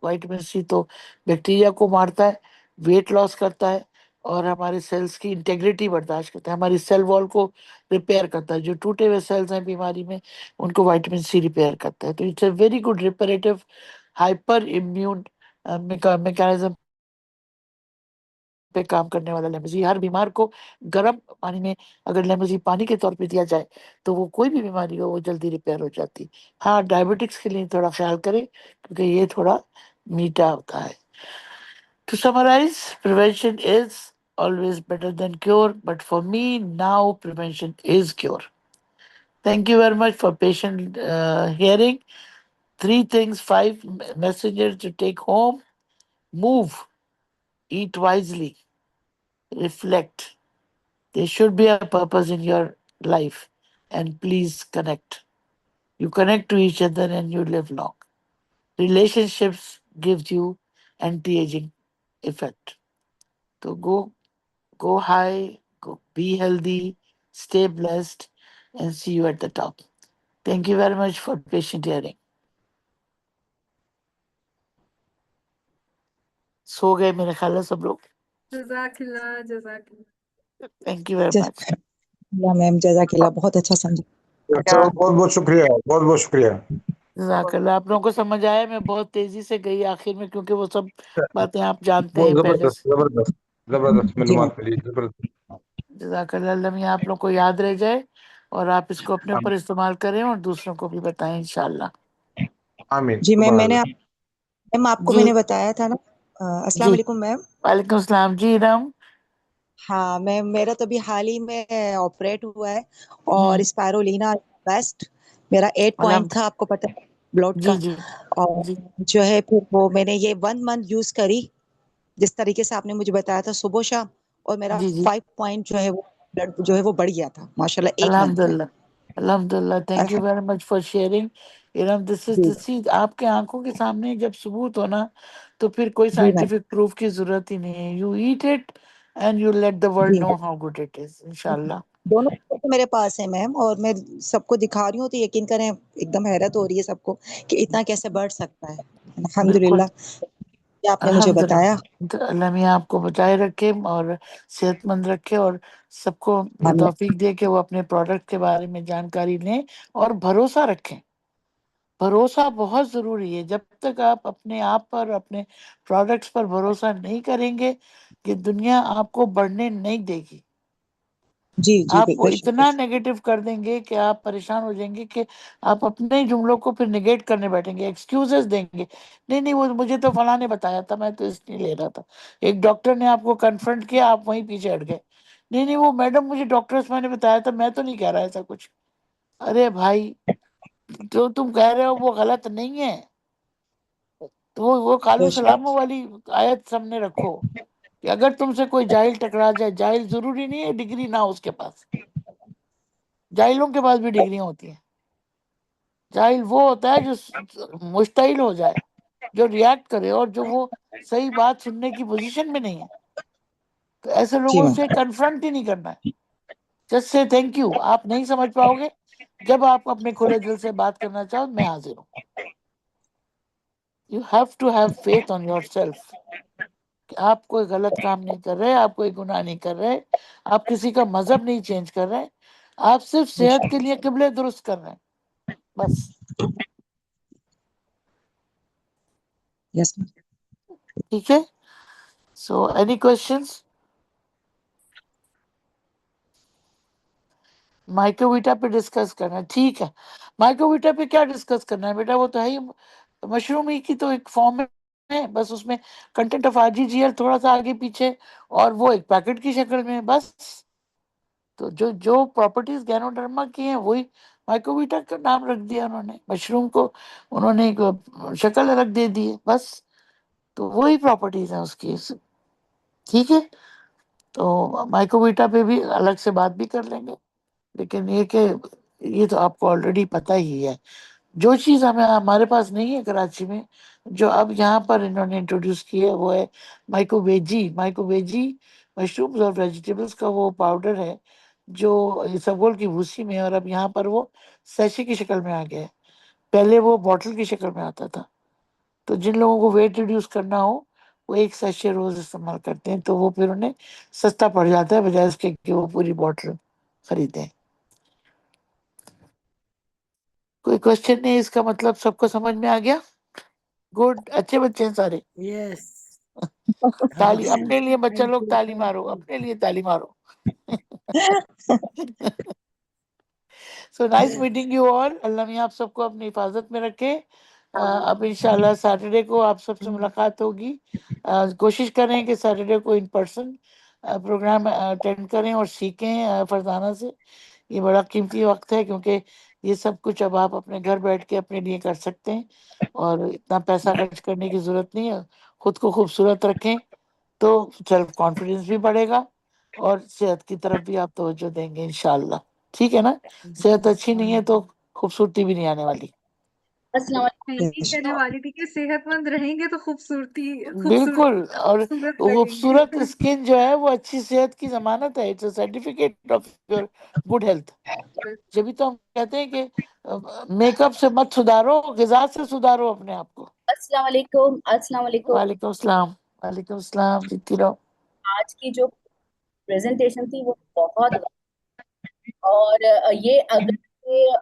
وائٹامن سی تو بیکٹیریا کو مارتا ہے، ویٹ لاس کرتا ہے، اور ہمارے سیلز کی انٹیگریٹی برداشت کرتا ہے، ہماری سیل وال کو ریپیئر کرتا ہے، جو ٹوٹے ہوئے سیلز ہیں بیماری میں ان کو وائٹامن سی ریپیئر کرتا ہے، تو it's a very good reparative hyper immune mechanism پہ کام کرنے والا لیموزی۔ ہر بیمار کو گرم پانی میں اگر لیموزی پانی کے طور پہ دیا جائے تو وہ کوئی بھی بیماری ہو وہ جلدی ریپیئر ہو جاتی۔ ہاں ڈائبٹکس کے لیے تھوڑا خیال کریں کیونکہ یہ تھوڑا میٹھا ہوتا ہے۔ To summarize, prevention is always better than cure, but for me now prevention is cure. Thank you very much for patient hearing. 3 things, 5 messages to take home. Move, eat wisely, reflect. There should be a purpose in your life, and please connect. You connect to each other and you live long. Relationships gives you anti-aging effect. So go high, be healthy, stay blessed, and see you at the top. Thank you very much for patient hearing. سو گئے میرے خیال ہے سب لوگ۔ جزاک اللہ، جزاک اللہ۔ Thank you very much. Ma'am جزاک اللہ، بہت اچھا سمجھا۔ بہت بہت شکریہ، بہت بہت شکریہ۔ جزاک اللہ، آپ لوگوں کو سمجھ آیا؟ میں بہت تیزی سے گئی آخر میں کیونکہ وہ سب باتیں آپ جانتے ہیں بہت پہلے زبردست سے۔ زبردست زبردست جی میم، معلومات ملی، زبردست۔ جزاک اللہ، اللہ میاں آپ لوگ کو یاد رہ جائے اور آپ اس کو اپنے اوپر استعمال کریں اور دوسروں کو بھی بتائیں انشاءاللہ۔ آمین، جی میم، سبحان میں نے اللہ۔ میم آپ کو جی میں نے بتایا تھا نا۔ السلام جی، علیکم میم۔ وعلیکم السلام جی رام۔ ہاں میم، میرا تو ابھی حال ہی میں آپریٹ ہوا ہے، اور ہوں، اسپائرولینا بیسٹ میرا 8 پوائنٹ الحمد، تھا، آپ کو پتہ ہے بلڈ جی کا، جی اور جی جو ہے پھر وہ میں نے یہ 1 منتھ یوز کری جس طریقے سے آپ نے مجھے بتایا تھا صبح شام، اور میرا جی جی، 5 پوائنٹ جو ہے وہ بلڈ جو ہے وہ بڑھ گیا تھا ماشاء اللہ 1 الحمد منتھ میں۔ للہ، الحمد للہ، thank you very much for sharing. This is جی دس چیز آپ کے آنکھوں کے سامنے جب ثبوت ہونا تو پھر کوئی جی میم، سائنٹیفک پروف کی ضرورت ہی نہیں ہے۔ You eat it and you let the world جی know ma'am, how good it is انشاءاللہ۔ دونوں چیزیں میرے پاس ہیں میم، اور میں سب کو دکھا رہی ہوں تو یقین کریں ایک دم حیرت ہو رہی ہے سب کو کہ اتنا کیسے بڑھ سکتا ہے۔ الحمد بالکل للہ کہ آپ نے مجھے بتایا. الحمدللہ، اللہ میاں آپ کو بچائے رکھے اور صحت مند رکھے، اور سب کو یہ آمین. توفیق دے کہ وہ اپنے پروڈکٹ کے بارے میں جانکاری لیں اور بھروسہ رکھیں. بھروسہ بہت ضروری ہے. جب تک آپ اپنے آپ پر، اپنے پروڈکٹس پر بھروسہ نہیں کریں گے، یہ دنیا آپ کو بڑھنے نہیں دے گی. جی جی آپ کو بے شک. اتنا نیگیٹو کر دیں گے کہ آپ پریشان ہو جائیں گے کہ آپ اپنے جملوں کو پھر نگیٹ کرنے بیٹھیں گے، ایکسکیوزز دیں گے. نہیں وہ مجھے تو فلاں نے بتایا تھا، میں تو اس لیے لے رہا تھا. ایک ڈاکٹر نے آپ کو کنفرنٹ کیا، آپ وہیں پیچھے ہٹ گئے. نہیں وہ میڈم مجھے ڈاکٹر میں نے بتایا تھا، میں تو نہیں کہہ رہا ایسا کچھ. ارے بھائی، جو تم کہہ رہے ہو وہ غلط نہیں ہے. تو وہ قالو بے شک. سلاموں والی آیت سامنے رکھو کہ اگر تم سے کوئی جاہل ٹکرا جائے، جاہل ضروری نہیں ہے ڈگری نہ ہو اس کے پاس، جاہلوں کے پاس بھی ڈگریاں ہوتی ہیں. جاہل وہ ہوتا ہے جو مشتعل ہو جائے، جو ریاکٹ کرے اور جو وہ صحیح بات سننے کی پوزیشن میں نہیں ہے. تو ایسے جی لوگوں میم. سے کنفرنٹ ہی نہیں کرنا ہے. Just say thank you. آپ نہیں سمجھ پاؤ گے، جب آپ اپنے کھلے دل سے بات کرنا چاہو میں حاضر ہوں. You have to have faith on yourself کہ آپ کوئی غلط کام نہیں کر رہے، آپ کوئی گناہ نہیں کر رہے، آپ کسی کا مذہب نہیں چینج کر رہے، آپ صرف بے صحت شک. کے لیے قبلے درست کر رہے ہیں بس. یس میم. ٹھیک ہے. So any questions? مائکروویٹا پہ ڈسکس کرنا ہے، ٹھیک ہے. مائکروویٹا پہ کیا ڈسکس کرنا ہے بیٹا؟ وہ تو ہے ہی مشروم ہی کی تو ایک فارم ہے، بس اس میں کنٹینٹ آف RGGL تھوڑا سا آگے پیچھے، اور وہ ایک پیکٹ کی شکل میں بس. تو جو پراپرٹیز گینوڈرما کی ہیں وہی مائکروویٹا کا نام رکھ دیا انہوں نے. مشروم کو انہوں نے ایک شکل الگ دے دی ہے بس. تو وہی پراپرٹیز ہیں اس کی. ٹھیک ہے. تو مائکروویٹا پہ بھی الگ سے بات بھی کر لیں گے، لیکن یہ کہ یہ تو آپ کو آلریڈی پتہ ہی ہے. جو چیز ہمارے پاس نہیں ہے کراچی میں، جو اب یہاں پر انہوں نے انٹروڈیوس کی ہے، وہ ہے مائکرو ویجی مشرومز اور ویجیٹیبلز کا وہ پاؤڈر ہے جو سگول کی بھوسی میں ہے، اور اب یہاں پر وہ سیشے کی شکل میں آ گیا ہے. پہلے وہ بوٹل کی شکل میں آتا تھا. تو جن لوگوں کو ویٹ ریڈیوس کرنا ہو وہ ایک سیشے روز استعمال کرتے ہیں، تو وہ پھر انہیں سستا پڑ جاتا ہے بجائے اس کے کہ وہ پوری بوٹل خریدیں. کوئی کوشچن نہیں؟ اس کا مطلب سب کو سمجھ میں آ گیا؟ گڈ. اچھے بچے ہیں سارے. Yes. تالی اپنے لیے بچہ Thank لوگ you. تالی Thank مارو، you. اپنے لیے تالی مارو. So nice meeting you all. اللہ میاں آپ سب کو اپنی حفاظت میں رکھے. اب انشاءاللہ سیٹرڈے کو آپ سب سے ملاقات ہوگی. کوشش کریں کہ سیٹرڈے کو ان پرسن پروگرام اٹینڈ کریں اور سیکھیں فرزانہ سے. یہ بڑا قیمتی وقت ہے، کیونکہ یہ سب کچھ اب آپ اپنے گھر بیٹھ کے اپنے لیے کر سکتے ہیں، اور اتنا پیسہ خرچ کرنے کی ضرورت نہیں ہے. خود کو خوبصورت رکھیں تو سیلف کانفیڈنس بھی بڑھے گا، اور صحت کی طرف بھی آپ توجہ دیں گے انشاءاللہ. ٹھیک ہے نا؟ صحت اچھی نہیں ہے تو خوبصورتی بھی نہیں آنے والی. السلام علیکم. میں یہی کہنے والی تھی کہ صحت مند رہیں گے تو بالکل. اور خوبصورت لگیں گے. خوبصورت اسکن جو ہے وہ اچھی صحت کی ضمانت ہے. It's a certificate of your good health. جبھی تو ہم کہتے ہیں کہ میک اپ سے مت سدھارو، غذا سے سدھارو اپنے آپ کو. السلام علیکم. السلام علیکم. وعلیکم السلام. وعلیکم السلام. جیتی رہو. آج کی جو پریزنٹیشن تھی وہ بہت، اور یہ اگر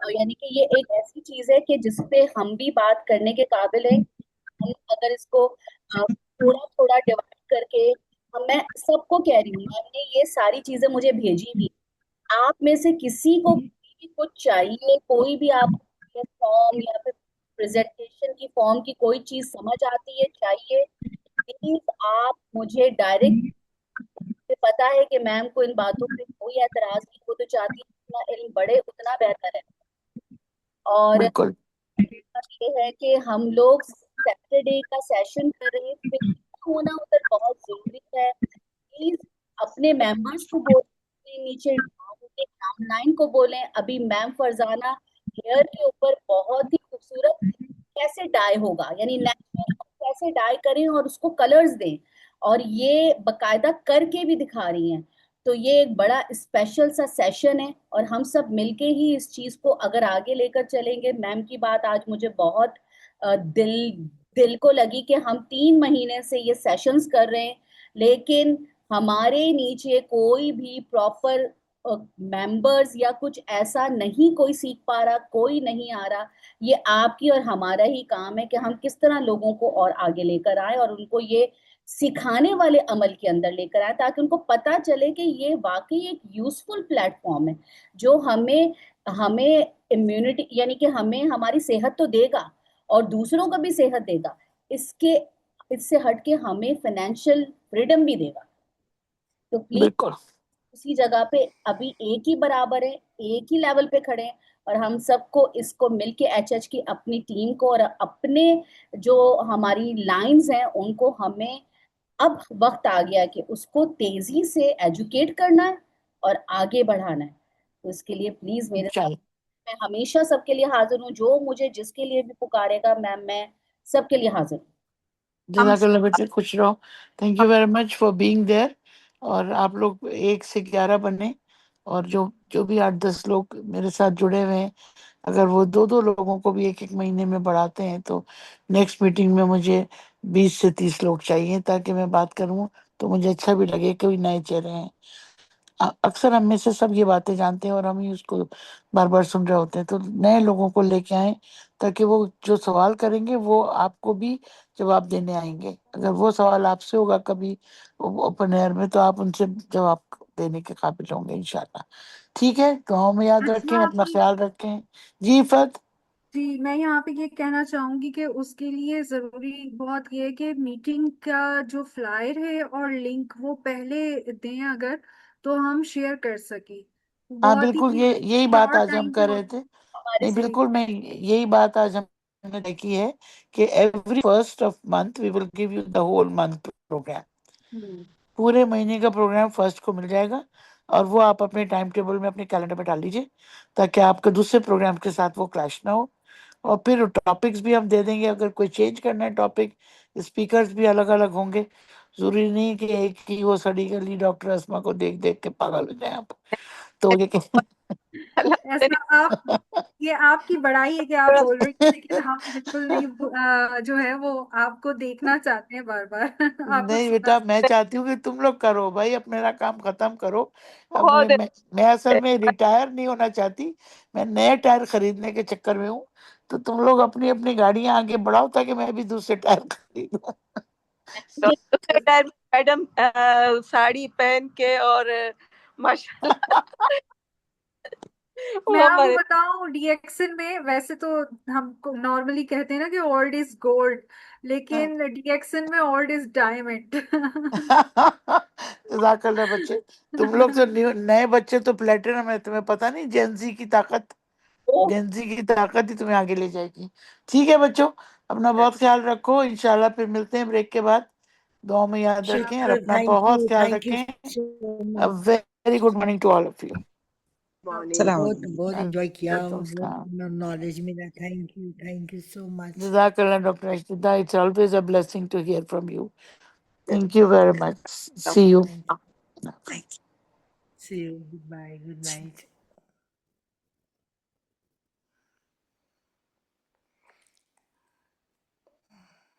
یعنی کہ یہ ایک ایسی چیز ہے کہ جس پہ ہم بھی بات کرنے کے قابل ہیں. ہم اگر اس کو تھوڑا تھوڑا ڈیوائڈ کر کے، میں سب کو کہہ رہی ہوں، میں نے یہ ساری چیزیں مجھے بھیجی بھی. آپ میں سے کسی کو بھی کچھ چاہیے، کوئی بھی آپ فارم یا پھر پریزنٹیشن کی فارم کی کوئی چیز سمجھ آتی ہے چاہیے، پلیز آپ مجھے ڈائریکٹ. مجھے پتا ہے کہ میم کو ان باتوں پہ کوئی اعتراض نہیں، وہ تو چاہتی ہے جتنا علم بڑھے اتنا بہتر ہے. اور بالکل. یہ ہے کہ ہم لوگ سیٹرڈے کا سیشن کر رہے ہیں، فٹ ہونا ادھر بہت ضروری ہے. پلیز اپنے ممبرس کو بولیں، نیچے نام 9 کو بولیں. ابھی میم فرزانہ ہیئر کے اوپر بہت ہی خوبصورت کیسے ڈائی ہوگا، یعنی نیچرل کیسے ڈائی کریں اور اس کو کلرز دیں، اور یہ باقاعدہ کر کے بھی دکھا رہی ہیں. تو یہ ایک بڑا اسپیشل سا سیشن ہے، اور ہم سب مل کے ہی اس چیز کو اگر آگے لے کر چلیں گے. میم کی بات آج مجھے بہت دل دل کو لگی کہ ہم 3 مہینے سے یہ سیشنز کر رہے ہیں لیکن ہمارے نیچے کوئی بھی پراپر ممبرز یا کچھ ایسا نہیں کوئی سیکھ پا رہا، کوئی نہیں آ رہا. یہ آپ کی اور ہمارا ہی کام ہے کہ ہم کس طرح لوگوں کو اور آگے لے کر آئیں اور ان کو یہ سکھانے والے عمل کے اندر لے کر آئیں تاکہ ان کو پتا چلے کہ یہ واقعی ایک یوزفل پلیٹ فارم ہے جو ہمیں امیونٹی یعنی کہ ہمیں ہماری صحت تو دے گا اور دوسروں کو بھی صحت دے گا، اس سے ہٹ کے ہمیں فائنینشیل فریڈم بھی دے گا. تو پلیز بالکل اسی جگہ پہ ابھی ایک ہی برابر ہے، ایک ہی لیول پہ کھڑے ہیں اور ہم سب کو اس کو مل کے ایچ کی اپنی ٹیم کو اور اپنے جو ہماری لائنز ہیں ان کو ہمیں اب وقت آ گیا کہ اس کو تیزی سے ایجوکیٹ کرنا ہے اور آگے بڑھانا ہے. تو اس کے لیے پلیز میرے ساتھ چل میں ہمیشہ سب کے لیے حاضر ہوں، جو مجھے جس کے لیے بھی پکارے گا میم میں سب کے لیے حاضر ہوں. جزاک اللہ بیٹے، خوش رہو. Thank you very much for being there. اور آپ لوگ 1 سے 11 بنے اور جو بھی 8-10 لوگ میرے ساتھ جڑے ہوئے ہیں اگر وہ 2 لوگوں کو بھی 1 مہینے میں بڑھاتے ہیں تو نیکسٹ میٹنگ میں مجھے 20 سے 30 لوگ چاہیے تاکہ میں بات کروں تو مجھے اچھا بھی لگے کہ کوئی نئے چہرے ہیں. اکثر ہم میں سے سب یہ باتیں جانتے ہیں اور ہم ہی اس کو بار بار سن رہے ہوتے ہیں، تو نئے لوگوں کو لے کے آئیں تاکہ وہ جو سوال کریں گے وہ آپ کو بھی جواب دینے آئیں گے. اگر وہ سوال آپ سے ہوگا کبھی اوپن ایئر میں تو آپ ان سے جواب دینے کے قابل ہوں گے انشاءاللہ. ٹھیک ہے، دعاؤں میں یاد رکھیں، اچھا اپنا خیال رکھیں. جی فت جی میں یہاں پہ یہ کہنا چاہوں گی کہ اس کے لیے ضروری بہت یہ ہے کہ میٹنگ کا جو فلائر ہے اور لنک وہ پہلے دیں اگر تو ہم شیئر کر سکیں. ہاں بہت بالکل، ہی یہی بات شارٹ آج ہم ٹائم کر پہ رہے تھے. ہمارے نہیں ساتھ جی بالکل، میں یہی بات آج ہم نے دیکھی ہے کہ every first of month we will give you the whole month programme. ہوں، پورے مہینے کا پروگرام فرسٹ کو مل جائے گا اور وہ آپ اپنے ٹائم ٹیبل میں اپنے کیلنڈر میں ڈال لیجیے تاکہ آپ کے دوسرے پروگرام کے ساتھ وہ کلیش نہ ہو. اور پھر ٹاپکس بھی ہم دے دیں گے، اگر کوئی چینج کرنا ہے ٹاپک، اسپیکرز بھی الگ الگ ہوں گے. ضروری نہیں کہ ایک ہی وہ سڑی گلی ڈاکٹر اسما کو دیکھ دیکھ کے پاگل ہو جائیں آپ. تو یہ کہ ایسا آپ یہ آپ کی بڑائی ہے کہ آپ بول رہی ہیں لیکن ہم بالکل نہیں جو ہے وہ آپ کو دیکھنا چاہتے ہیں بار بار آپ کو نہیں سننا بیٹا، میں چاہتی ہوں کہ تم لوگ کرو بھائی، اب میرا کام ختم کرو. اب میں اصل میں ریٹائر نہیں ہونا چاہتی، میں نئے ٹائر خریدنے کے چکر میں ہوں. تو تم لوگ اپنی اپنی گاڑیاں آگے بڑھاؤ تاکہ میں بھی دوسرے ٹائر خریدوں. دوسرے ٹائر میں میڈم ساڑی پہن کے اور ماشاءاللہ میں وہ آپ کو ہمارے بتاؤں ڈی ایکسن میں ویسے تو ہم نارملی کہتے ہیں نا کہ اولڈ از گولڈ، لیکن ڈی ایکسن میں اولڈ از ڈائمنڈ. جزاک اللہ بچے. تم لوگ تو نئے بچے تو پلیٹینم ہے، تمہیں پتہ نہیں جینزی کی طاقت، جینزی کی طاقت ہی تمہیں آگے لے جائے گی. ٹھیک ہے بچوں، اپنا بہت خیال رکھو. انشاءاللہ پھر ملتے ہیں بریک کے بعد. دعاؤں میں یاد رکھیں اور اپنا بہت خیال رکھیں. Very good morning to all of you. Morning. السلام بہت علیکم. بہت انجوائے کیا، وعلیکم بہت السلام. نالج ملا. تھینک یو سو مچ. جزاک اللہ doctor اشتدا. It's always a blessing to hear from you. Thank you very much. See you. Thank you. See you. Goodbye. Good night.